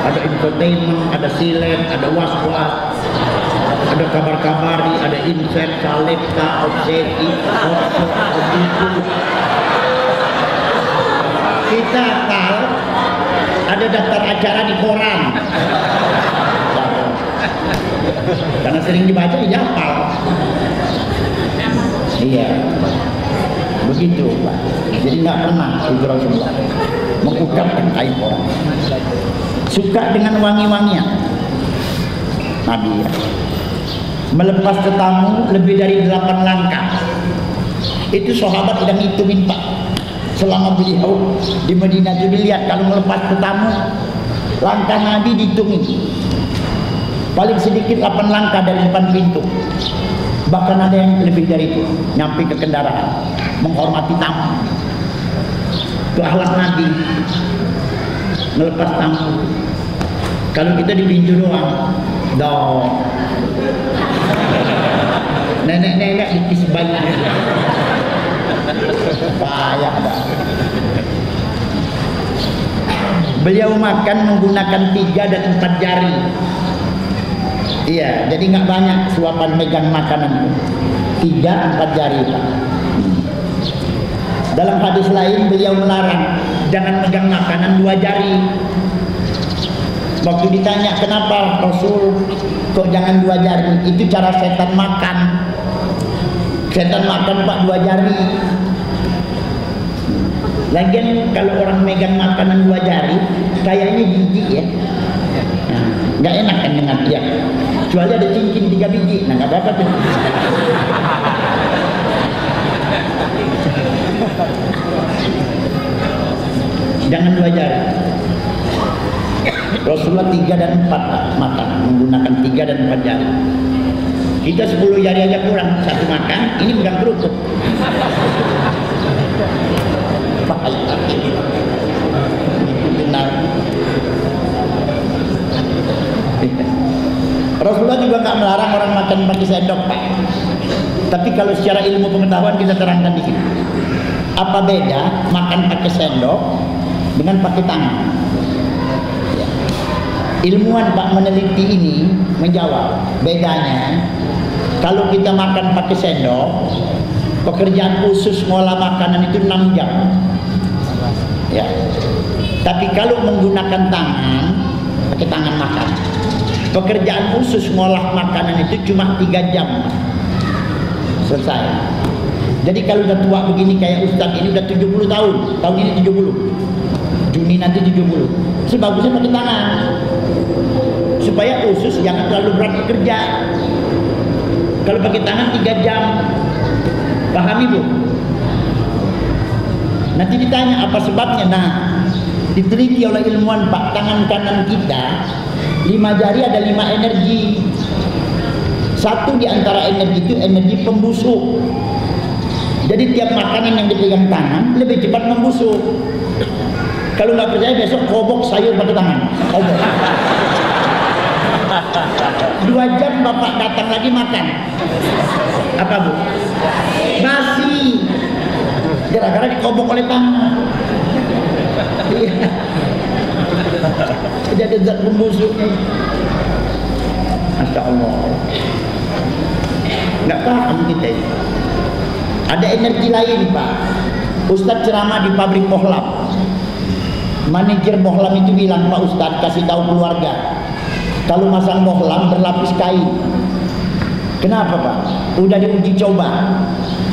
ada infotainment, ada silet, ada was-was, ada kabar-kabari, ada inset, salipta, obsesi, hotshoot, begitu. Kita tahu ada daftar acara di koran. Karena sering dibaca ya hafal. Iya, begitu Pak. Jadi nggak pernah itu Rasulullah mengungkapkan aib orang. Suka dengan wangi-wangian Nabi ya. Melepas tetamu lebih dari 8 langkah. Itu sahabat sedang hitungin Pak. Selama beliau di Madinah itu dilihat kalau melepas tamu, langkah Nabi dihitungin. Paling sedikit 8 langkah dari depan pintu. Bahkan ada yang lebih dari itu, nyampe ke kendaraan, menghormati tamu. Itu akhlak Nabi, melepas tamu. Kalau kita di pintu doang, dong. Nenek-nenek dikis bayi. Payah dah. Beliau makan menggunakan 3 dan 4 jari. Iya, jadi nggak banyak suapan megang makanan itu. 3-4 jari Pak. Dalam hadis lain beliau melarang jangan megang makanan 2 jari. Waktu ditanya kenapa Rasul kok jangan 2 jari, itu cara setan makan. Setan makan Pak 2 jari. Lagian kalau orang megang makanan 2 jari kayaknya jijik ya. Nah, nggak enak kan dengan dia. Kecuali ada cincin 3 biji, nah nggak apa-apa tuh. Jangan 2 jari. Rasulullah 3 dan 4 makan, menggunakan 3 dan 4 jari. Kita 10 jari aja kurang, 1 makan, ini pegang kerupuk. Benar. Rasulullah juga nggak melarang orang makan pakai sendok Pak. Tapi kalau secara ilmu pengetahuan kita terangkan dikit. Apa beda makan pakai sendok dengan pakai tangan? Ya. Ilmuwan Pak meneliti ini menjawab bedanya. Kalau kita makan pakai sendok, pekerjaan khusus ngolah makanan itu 6 jam. Ya. Tapi kalau menggunakan tangan, pakai tangan makan, pekerjaan khusus ngolah makanan itu cuma 3 jam. Selesai. Jadi kalau udah tua begini kayak Ustadz ini udah 70 tahun. Tahun ini 70. Juni nanti 70. Sebagusnya pakai tangan. Supaya khusus jangan terlalu berat bekerja. Kalau pakai tangan 3 jam. Paham Ibu? Nanti ditanya apa sebabnya. Nah, diteliti oleh ilmuwan Pak, tangan kanan kita 5 jari ada 5 energi. Satu di antara energi itu energi pembusuk. Jadi tiap makanan yang dipegang tangan lebih cepat membusuk. Kalau nggak percaya besok kobok sayur pakai tangan. Kobok. 2 jam Bapak datang lagi makan. Apa Bu? Basi. Gara-gara dikobok oleh tangan. Iya. Jadi zat pembusuk. Masya Allah. Nggak paham kita ini. Ada energi lain Pak. Ustadz ceramah di pabrik Mohlam. Manajer Mohlam itu bilang, Pak Ustadz kasih tahu keluarga, kalau masang Mohlam berlapis kain. Kenapa Pak? Udah diuji coba,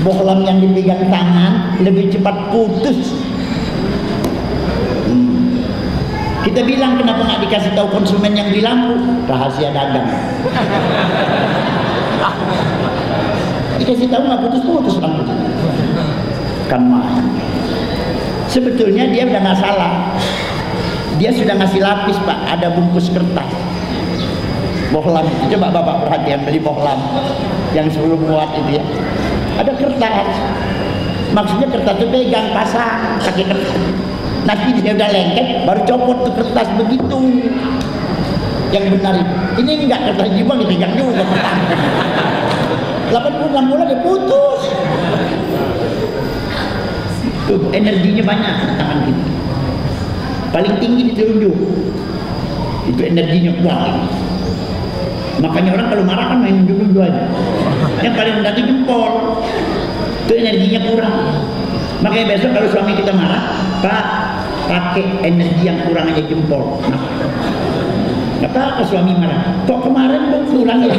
Mohlam yang dipegang tangan lebih cepat putus. Kita bilang kenapa nggak dikasih tahu konsumen yang di lampu? Rahasia dagang. Dikasih tahu nggak putus-putus lampu. Kan main. Sebetulnya dia udah nggak salah. Dia sudah ngasih lapis Pak, ada bungkus kertas. Mohlam, coba Bapak perhatian beli Mohlam yang sebelum muat itu ya. Ada kertas. Maksudnya kertas itu pegang pasang pakai kertas. Nanti dia udah lengket, baru copot tuh kertas begitu. Yang benar itu. Ini enggak kertas jibang dipegang juga. 86 bulan dia putus. Tuh energinya banyak tangan kita. Paling tinggi di telunjuk. Itu energinya kuat. Makanya orang kalau marah kan main dulu aja. Yang paling rendah itu jempol. Itu energinya kurang. Makanya besok kalau suami kita marah, Pak, pakai energi yang kurang aja jempol. Nah, nggak apa-apa suami marah. Kok kemarin kok kurang ya?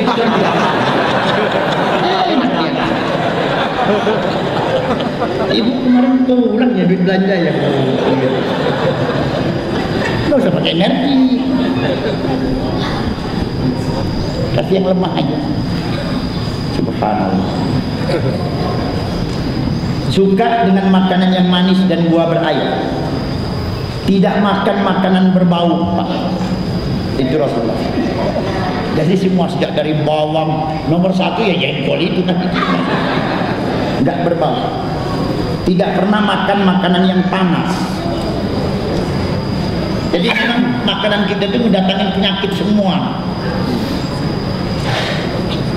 Ibu kemarin kurang ya duit belanja ya. Nggak usah pakai energi. Kasih yang lemah aja. Subhanallah. Suka dengan makanan yang manis dan buah berair. Tidak makan makanan berbau, Pak. Itu Rasulullah. Jadi semua sejak dari bawang, nomor 1 ya jengkol itu nanti. Enggak berbau. Tidak pernah makan makanan yang panas. Jadi memang makanan kita itu mendatangkan penyakit semua.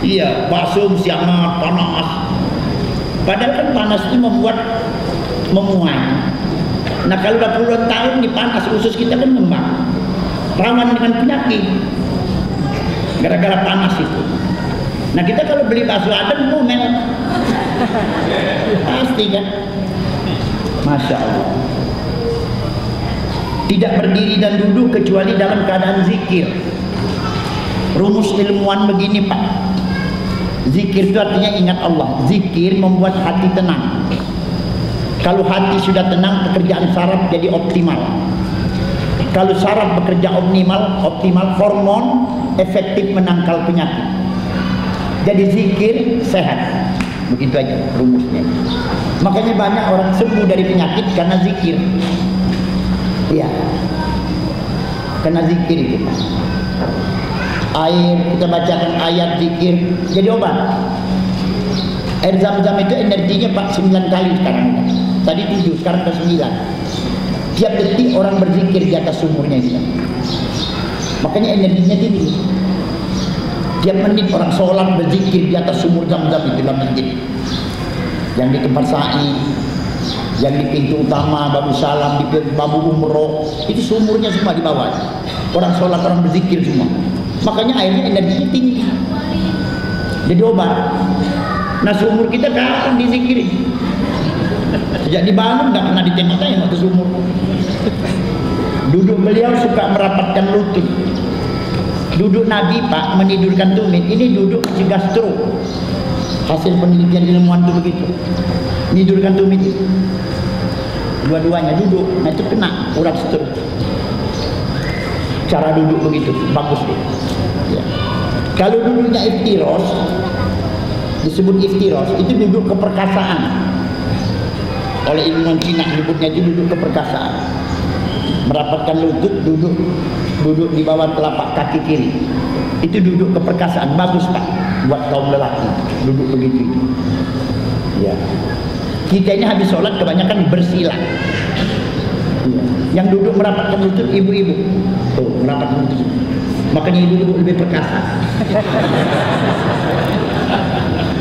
Iya, bakso mesti hangat, panas. Padahal kan panas itu memuai. Nah kalau udah puluhan tahun di panas, usus kita kan ngembang, rawan dengan penyakit gara-gara panas itu. Nah kita kalau beli bakso adem ngomel, pasti kan. Masya Allah. Tidak berdiri dan duduk kecuali dalam keadaan zikir. Rumus ilmuwan begini, Pak. Zikir itu artinya ingat Allah. Zikir membuat hati tenang. Kalau hati sudah tenang, pekerjaan saraf jadi optimal. Kalau saraf bekerja optimal, hormon efektif menangkal penyakit. Jadi zikir sehat. Begitu aja rumusnya. Makanya banyak orang sembuh dari penyakit karena zikir. Iya, karena zikir itu. Air, kita bacakan ayat zikir jadi obat. Air zam-zam itu energinya Pak 9 kali sekarang. Tadi 7, sekarang ke 9. Tiap detik orang berzikir di atas sumurnya itu. Makanya energinya tinggi. Tiap menit orang sholat berzikir di atas sumur zam-zam itu dalam masjid. Yang di tempat sa'i, yang di pintu utama, babu salam, di babu umroh, itu sumurnya semua di bawah. Orang sholat, orang berzikir semua. Makanya airnya energinya tinggi. Jadi obat. Nah sumur kita kapan dizikirin? Sejak dibangun nggak pernah ditengok-tengok ke sumur. Duduk beliau suka merapatkan lutut. Duduk Nabi Pak menidurkan tumit. Ini duduk mencegah stroke. Hasil penelitian ilmuwan itu begitu. Menidurkan tumit. Dua-duanya duduk, nah itu kena urat stroke. Cara duduk begitu bagus deh. Ya. Kalau duduknya iftiros, disebut iftiros, itu duduk keperkasaan. Oleh ilmuwan Cina menyebutnya itu duduk keperkasaan. Merapatkan lutut, duduk di bawah telapak kaki kiri. Itu duduk keperkasaan, bagus Pak buat kaum lelaki. Duduk begitu. Ya. Kita ini habis sholat kebanyakan bersila. Ya. Yang duduk merapatkan lutut ibu-ibu. Tuh, merapatkan lutut. Makanya ibu-ibu lebih perkasa.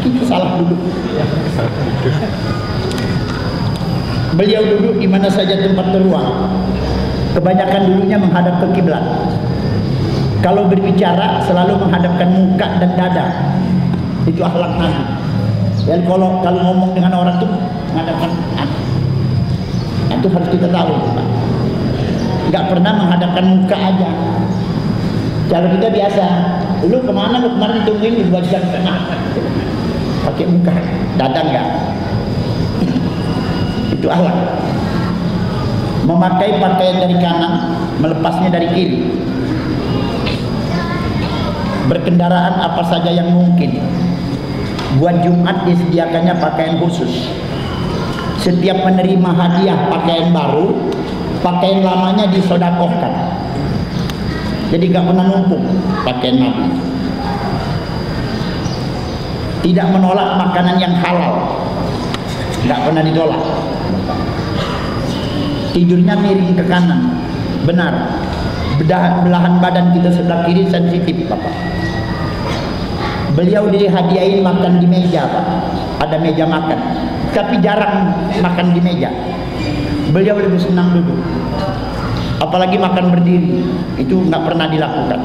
Kita salah duduk. Beliau duduk di mana saja tempat terluang. Kebanyakan duduknya menghadap ke kiblat. Kalau berbicara selalu menghadapkan muka dan dada. Itu akhlak Nabi. Dan kalau ngomong dengan orang tuh menghadapkan itu harus kita tahu. Nggak pernah menghadapkan muka aja. Kalau kita biasa, lu kemana lu kemarin tungguin di buat jam tengah. Pakai muka, dada enggak. Itu akhlak. Memakai pakaian dari kanan, melepasnya dari kiri. Berkendaraan apa saja yang mungkin. Buat Jumat disediakannya pakaian khusus. Setiap menerima hadiah pakaian baru, pakaian lamanya disodakohkan. Jadi gak pernah numpuk pakaian Nabi. Tidak menolak makanan yang halal, gak pernah ditolak. Tidurnya miring ke kanan, benar. Belahan badan kita sebelah kiri sensitif, Bapak. Beliau dihadiahin makan di meja, Pak. Ada meja makan, tapi jarang makan di meja. Beliau lebih senang duduk. Apalagi makan berdiri, itu nggak pernah dilakukan.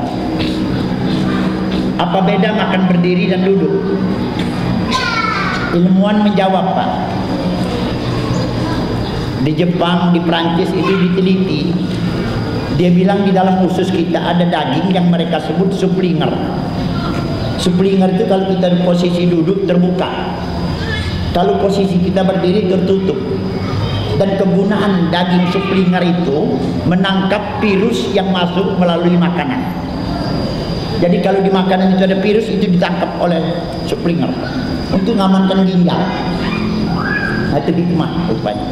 Apa beda makan berdiri dan duduk? Ilmuwan menjawab, Pak. Di Jepang, di Prancis itu diteliti. Dia bilang di dalam usus kita ada daging yang mereka sebut suplinger. Suplinger itu kalau kita di posisi duduk terbuka. Kalau posisi kita berdiri tertutup. Dan kegunaan daging suplinger itu menangkap virus yang masuk melalui makanan. Jadi kalau di makanan itu ada virus, itu ditangkap oleh suplinger untuk mengamankan ginjal. Nah, itu hikmah rupanya.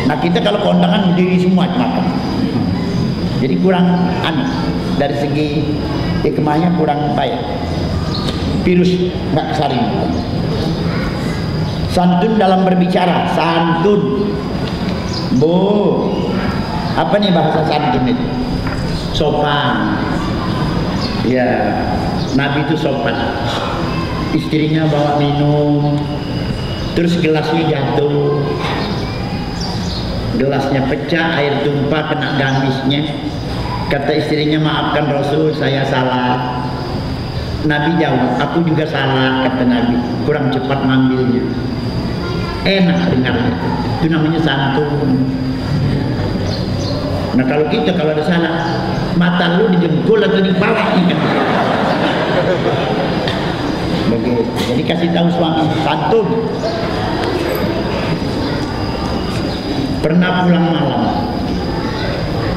Nah kita kalau kondangan berdiri semua makan, jadi kurang aneh dari segi hikmahnya, kurang baik. Virus nggak kesaring. Santun dalam berbicara, santun. Bu, apa nih bahasa santun itu? Sopan. Ya, Nabi itu sopan. Istrinya bawa minum, terus gelasnya jatuh, gelasnya pecah, air tumpah kena gamisnya. Kata istrinya, maafkan Rasul, saya salah. Nabi jawab, aku juga salah. Kata Nabi, kurang cepat ngambilnya. Enak dengarnya, itu namanya santun. Nah kalau kita kalau ada salah, mata lu dijengkul atau dipalak nih kan. Begitu. Jadi kasih tahu suami, santun. Pernah pulang malam,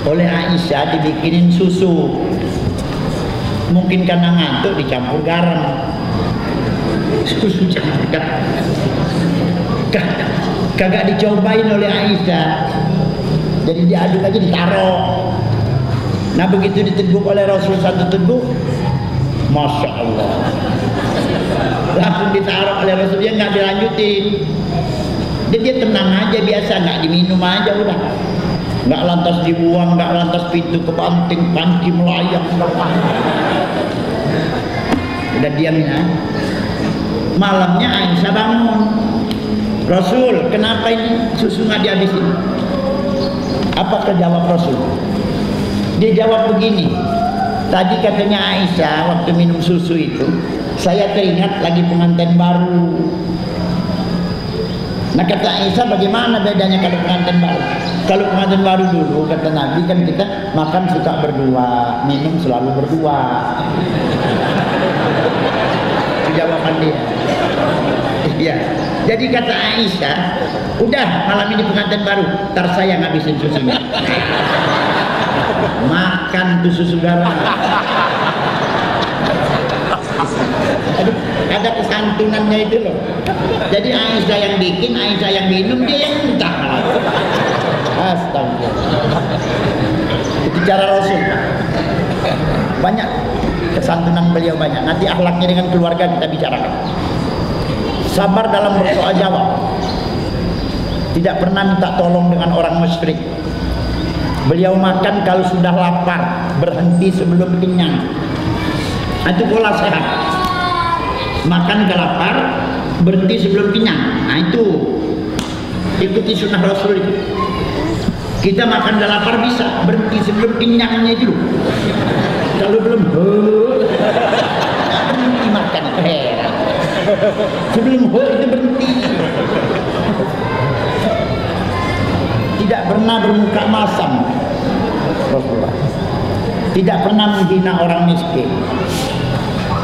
oleh Aisyah dibikinin susu. Mungkin karena ngantuk dicampur garam. Susu campur garam. Kagak dicobain oleh Aisyah. Jadi diaduk aja ditaruh. Nah begitu diteguk oleh Rasul satu teguk, Masya Allah, langsung ditaruh oleh Rasul, dia nggak dilanjutin. Dia tenang aja biasa, nggak diminum aja udah. Nggak lantas dibuang, nggak lantas pintu kebanting, panci melayang. Udah diamin aja. Malamnya Aisyah bangun, Rasul, kenapa ini susu nggak dihabisin? Apa kejawab Rasul? Dia jawab begini, tadi katanya Aisyah waktu minum susu itu, saya teringat lagi pengantin baru. Nah kata Aisyah, bagaimana bedanya kalau pengantin baru? Kalau pengantin baru dulu, kata Nabi, kan kita makan suka berdua, minum selalu berdua. Itu jawaban dia. Iya. Jadi kata Aisyah, udah malam ini pengantin baru, ntar saya ngabisin susunya. Makan tuh susu garam. Ada kesantunannya itu loh. Jadi Aisyah yang bikin, Aisyah yang minum, dia yang minta. Astagfirullah. Itu cara Rasul. Banyak kesantunan beliau, banyak. Nanti akhlaknya dengan keluarga kita bicarakan. Sabar dalam bersoal jawab. Tidak pernah minta tolong dengan orang musyrik. Beliau makan kalau sudah lapar, berhenti sebelum kenyang. Itu pola sehat. Makan kalau lapar, berhenti sebelum kenyang. Nah itu ikuti sunnah Rasul itu. Kita makan kalau lapar bisa berhenti sebelum kenyangnya itu. Kalau belum berhenti makan, heran. Sebelum itu berhenti. Tidak pernah bermuka masam Rasulullah. Tidak pernah menghina orang miskin.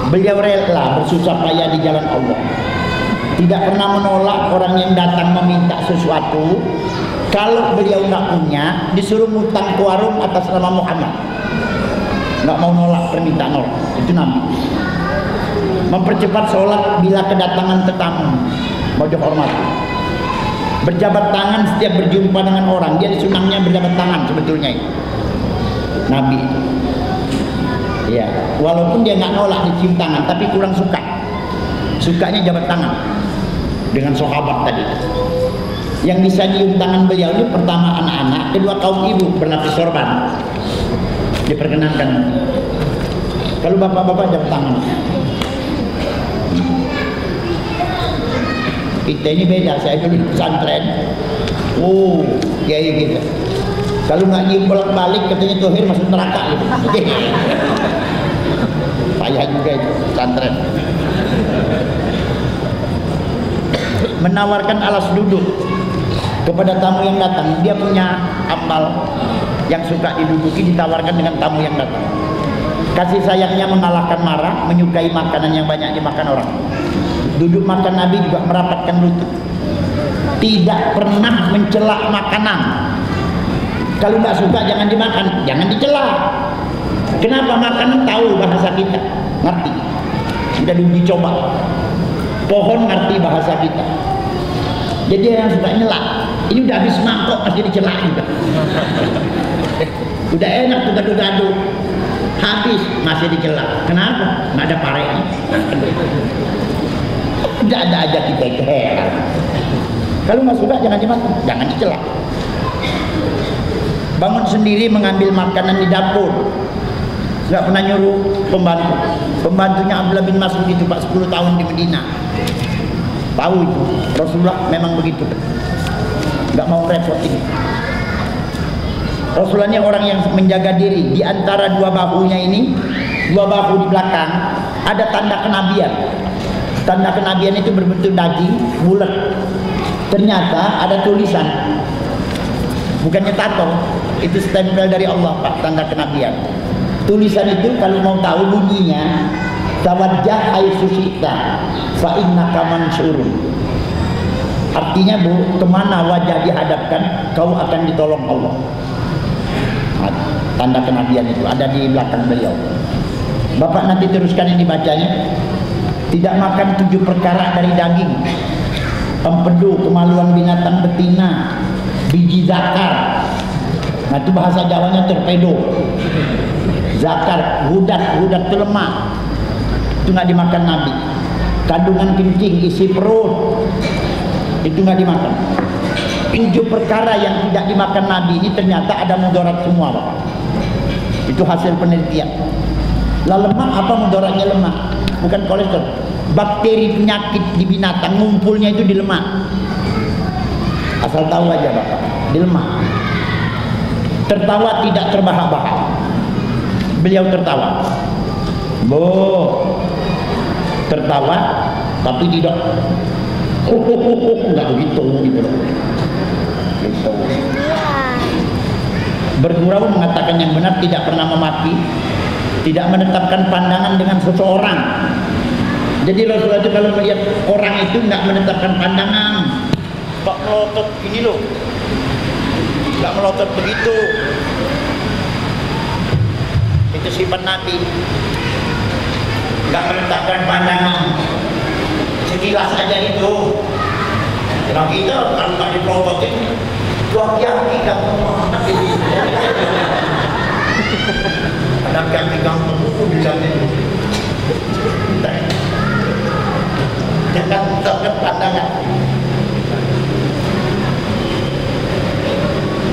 Beliau rela bersusah payah di jalan Allah. Tidak pernah menolak orang yang datang meminta sesuatu. Kalau beliau nggak punya, disuruh ngutang ke warung atas nama Muhammad. Nggak mau nolak permintaan orang. Itu Nabi. Mempercepat sholat bila kedatangan tetamu, mau dihormati. Berjabat tangan setiap berjumpa dengan orang. Dia sunahnya berjabat tangan sebetulnya itu. Nabi. Ya, walaupun dia nggak nolak dicium tangan, tapi kurang suka. Sukanya jabat tangan dengan sahabat tadi. Yang bisa nyium tangan beliau ini pertama anak-anak, kedua kaum ibu berlapis sorban. Diperkenankan. Kalau bapak-bapak jabat tangan. Kita ini beda, saya dulu di pesantren. Kayak gitu. Kalau nggak nyium bolak-balik katanya Tohir masuk neraka gitu. Payah juga itu pesantren. Menawarkan alas duduk kepada tamu yang datang. Dia punya amal yang suka diduduki, ditawarkan dengan tamu yang datang. Kasih sayangnya mengalahkan marah, menyukai makanan yang banyak dimakan orang. Duduk makan Nabi juga merapatkan lutut. Tidak pernah mencela makanan. Kalau nggak suka jangan dimakan, jangan dicela. Kenapa? Makanan tahu bahasa kita, ngerti. Sudah dicoba. Pohon ngerti bahasa kita. Jadi yang suka nyelak. Ini udah habis mangkok masih dicelak juga. Udah enak tuh gaduh-gaduh. Habis masih dicelak. Kenapa? Nggak ada parenya. Udah ada aja kita itu heran. Kalau nggak suka jangan dimakan, jangan dicelak. Bangun sendiri mengambil makanan di dapur. Nggak pernah nyuruh pembantu. Pembantunya Abdullah bin Mas'ud itu Pak 10 tahun di Medina. Tahu itu. Rasulullah memang begitu. Nggak mau repotin. Rasulullah ini orang yang menjaga diri. Di antara dua bahunya ini, dua bahu di belakang ada tanda kenabian. Tanda kenabian itu berbentuk daging bulat. Ternyata ada tulisan. Bukannya tato, itu stempel dari Allah Pak, tanda kenabian. Tulisan itu kalau mau tahu bunyinya, tawajjah haitsu syi'ta fa innaka mansurun. Artinya Bu, kemana wajah dihadapkan, kau akan ditolong Allah. Nah, tanda kenabian itu ada di belakang beliau. Bapak nanti teruskan ini bacanya. Tidak makan 7 perkara dari daging, empedu, kemaluan binatang betina, biji zakar. Nah itu bahasa Jawanya torpedo. Zakar, hudat itu lemak. Itu nggak dimakan Nabi. Kandungan kencing, isi perut, itu nggak dimakan. 7 perkara yang tidak dimakan Nabi ini ternyata ada mudarat semua Bapak. Itu hasil penelitian. Lah lemak apa mudaratnya lemak? Bukan kolesterol. Bakteri penyakit di binatang ngumpulnya itu di lemak. Asal tahu aja Bapak, di lemak. Tertawa tidak terbahak-bahak. Beliau tertawa. Bu, tertawa tapi tidak enggak begitu gitu loh. Gitu. Bergurau mengatakan yang benar, tidak pernah memaki, tidak menetapkan pandangan dengan seseorang. Jadi Rasulullah itu kalau melihat orang itu enggak menetapkan pandangan. Pak melotot ini loh. Enggak melotot begitu. Itu sifat Nabi. Enggak menetapkan pandangan. Sekilas aja itu. Kalau kita kalau nggak diprototin, dua kaki kamu ada kaki kamu di sana. Jangan menetapkan pandangan.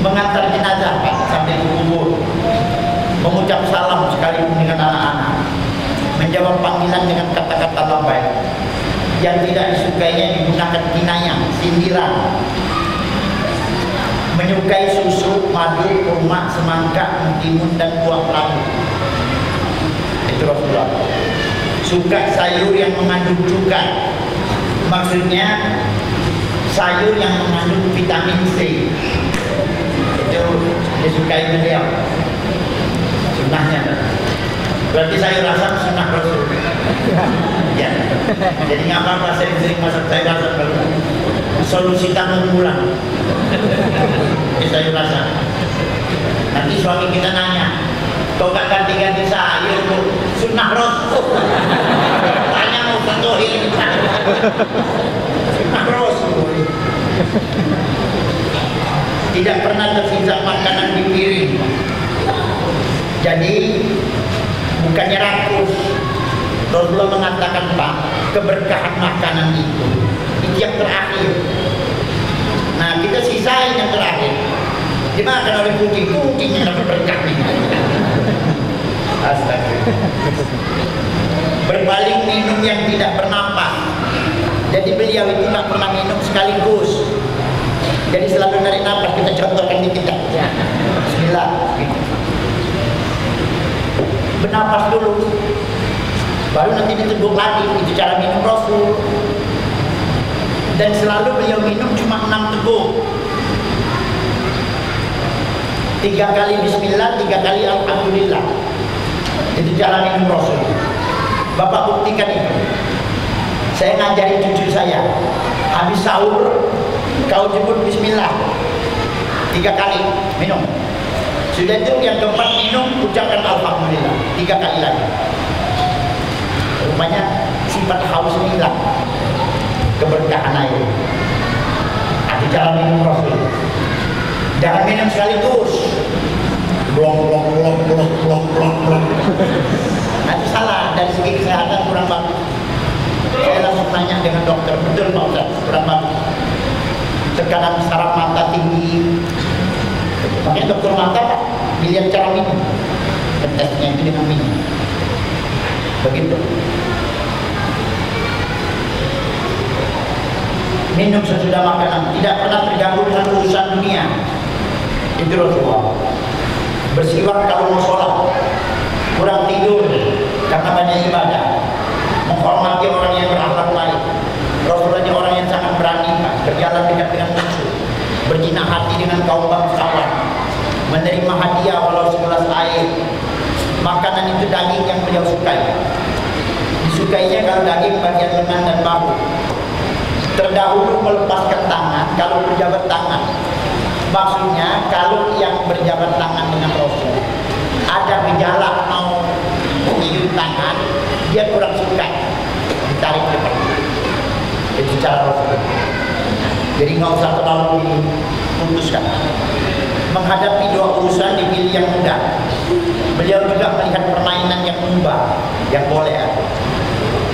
Mengantar jenazah Pak sampai kubur, mengucap salam sekalipun dengan anak-anak, menjawab panggilan dengan kata-kata lambai. Yang tidak disukainya digunakan kinayah, sindiran. Menyukai susu, madu, kurma, semangka, mentimun dan buah labu. Itu Rasulullah. Suka sayur yang mengandung cuka. Maksudnya sayur yang mengandung vitamin C. Itu disukai beliau. Sunnahnya. Berarti sayur asam sunnah Rasul. Ya. Jadi nggak apa-apa saya sering masak sayur asam kalau solusi tanggung bulan. Sayur asam. Nanti suami kita nanya, kok gak ganti-ganti sayur Bu? Sunnah Rasul. Tanya mau sentuhin. Sunnah Rasul. Tidak pernah tersisa makanan di piring. Jadi bukannya rakus. Rasulullah mengatakan Pak, keberkahan makanan itu yang terakhir. Nah kita sisain yang terakhir. Dimakan oleh kucing yang dapat berkah nih. Astagfirullah. Berpaling minum yang tidak bernafas. Jadi beliau itu nggak pernah minum sekaligus. Jadi selalu narik nafas. Kita contohkan di kita. Bismillah. Bernafas dulu. Baru nanti diteguh lagi. Itu cara minum Rasul. Dan selalu beliau minum cuma 6 teguk. 3 kali Bismillah, 3 kali Alhamdulillah. Itu cara minum Rasul. Bapak buktikan itu. Saya ngajari cucu saya. Habis sahur, kau jemput Bismillah 3 kali minum. Sudah itu yang keempat minum, ucapkan Alhamdulillah 3 kali lagi. Rupanya sifat haus hilang, keberkahan air. cara minum Rasul. Jangan minum sekaligus. Blok. Nanti salah, dari segi kesehatan kurang bagus. Saya langsung tanya dengan dokter, betul Pak Ustaz, kurang bagus. Tekanan saraf mata tinggi. Makanya dokter mata Pak, dilihat cara minum. Tesnya itu dengan minum. Begitu. Minum sesudah makanan, tidak pernah terganggu dengan urusan dunia. Itu Rasulullah. Bersiwak kalau mau sholat, kurang tidur karena banyak ibadah, menghormati orang yang berakhlak baik. Rasulullah ini orang yang sangat berani, Pak, berjalan dekat dengan musuh, berjinah hati dengan kaum bangsawan, menerima hadiah walau segelas air. Makanan itu daging yang beliau sukai. Disukainya kalau daging bagian lengan dan bahu. Terdahulu melepaskan tangan kalau berjabat tangan. Maksudnya kalau yang berjabat tangan dengan Rasul ada gejala mau mengirim tangan, dia kurang suka, ditarik cepat. Itu cara Rasul. Jadi nggak usah terlalu diputuskan. Menghadapi dua urusan dipilih yang mudah. Beliau juga melihat permainan yang mubah, yang boleh ada.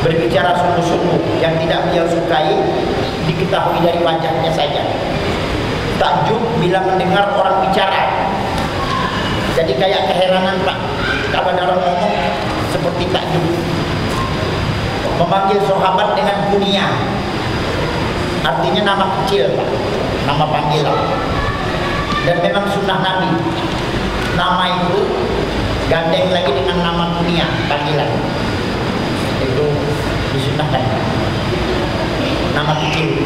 Berbicara sungguh-sungguh yang tidak beliau sukai diketahui dari wajahnya saja. Takjub bila mendengar orang bicara. Jadi kayak keheranan Pak, kalau ada orang ngomong seperti takjub. Memanggil sahabat dengan kunyah, artinya nama kecil Pak, nama panggilan. Dan memang sunnah Nabi, nama itu gandeng lagi dengan nama kunyah, panggilan. Itu disunahkan, nama kecil.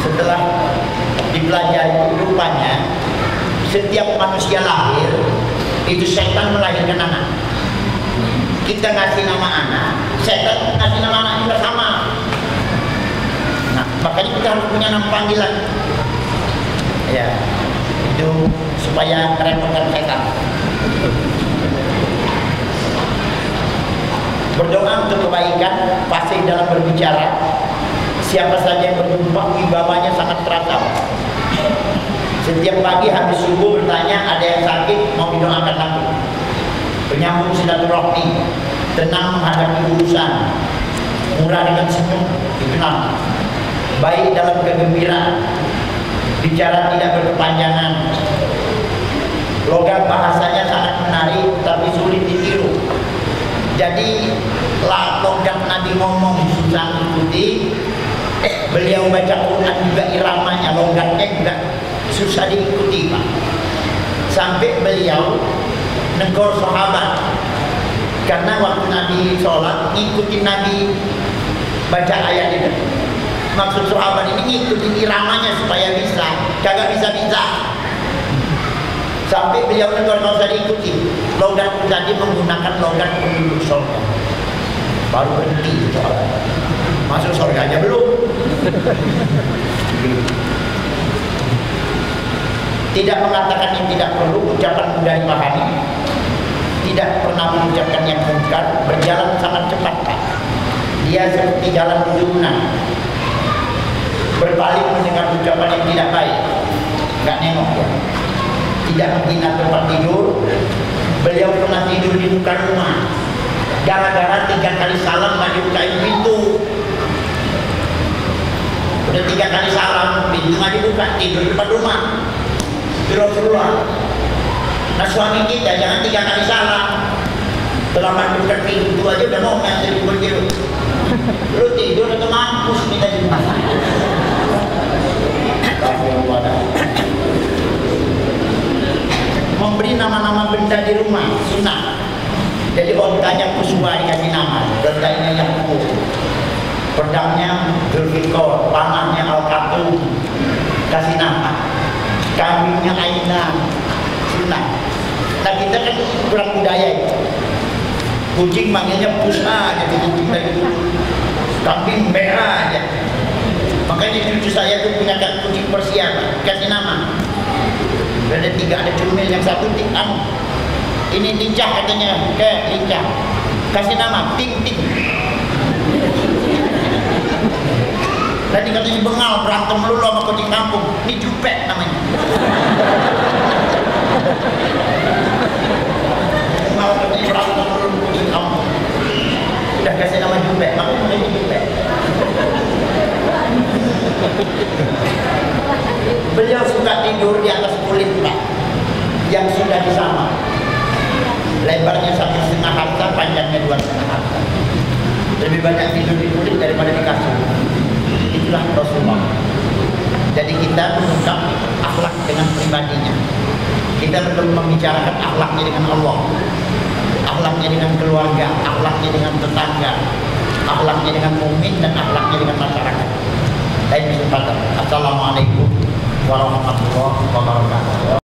Setelah dipelajari rupanya setiap manusia lahir itu setan melahirkan anak. Kita ngasih nama anak, setan ngasih nama anak juga sama. Nah, makanya kita harus punya nama panggilan. Ya, itu supaya merepotkan setan. Berdoa untuk kebaikan, fasih dalam berbicara. Siapa saja yang berjumpa, wibawanya sangat terasa. Setiap pagi habis subuh bertanya, ada yang sakit, mau didoakan lagi. Penyambung silaturahmi, tenang menghadapi urusan, murah dengan senyum, itu nama. Baik dalam kegembiraan, bicara tidak berkepanjangan. Logat bahasanya sangat menarik, tapi sulit ditiru. Jadi logat Nabi ngomong susah diikuti. Beliau baca Quran juga iramanya, logatnya juga susah diikuti Pak. Sampai beliau negor sahabat karena waktu Nabi sholat ngikutin Nabi baca ayat itu. Maksud sahabat ini ngikutin iramanya supaya bisa, kagak bisa-bisa. Sampai beliau negor nggak usah diikuti. Logat tadi menggunakan logat penduduk surga. Baru berhenti sahabat. Masuk surga aja belum. Tidak mengatakan yang tidak perlu, ucapan mudah dipahami. Tidak pernah mengucapkan yang mungkar, berjalan sangat cepat Pak. Dia seperti jalan turunan. Berpaling mendengar ucapan yang tidak baik, nggak nengok ya. Tidak menghina tempat tidur. Beliau pernah tidur di muka rumah. Gara-gara 3 kali salam nggak dibukain pintu. Udah 3 kali salam, pintu nggak dibuka, tidur di depan rumah. Di Rasulullah. Nah suami kita jangan 3 kali salam. Setelah buka pintu aja udah mau ngasih begitu. Lu tidur atau mampus minta jemput. Memberi nama-nama benda di rumah sunnah. Jadi ontanya Kuswa dikasih nama, bendanya Yakub, pedangnya Zulfikar, panahnya Al-Qatum, kasih nama, kambingnya Aina, sunnah. Nah kita kan kurang budaya itu. Kucing manggilnya Pusa aja, kucing lagi dulu. Kambing merah aja. Makanya cucu saya tuh punya kucing Persia, kasih nama. Ada 3, ada cumil, yang satu ini lincah katanya, kayak lincah. Kasih nama Ting Ting. Tadi katanya bengal, berantem melulu sama kucing kampung. Ini jupek namanya. Bengal katanya berantem melulu sama kucing kampung. Udah kasih nama jupek, makanya namanya jupek. Beliau suka tidur di atas kulit Pak, yang sudah disama. Lebarnya 1,5 hasta, panjangnya 2,5 hasta. Lebih banyak tidur di kulit daripada di kasur. Itulah Rasulullah. Jadi kita mengungkap akhlak dengan pribadinya. Kita perlu membicarakan akhlaknya dengan Allah, akhlaknya dengan keluarga, akhlaknya dengan tetangga, akhlaknya dengan mukmin, dan akhlaknya dengan masyarakat. Lain kesempatan. Assalamualaikum warahmatullahi wabarakatuh.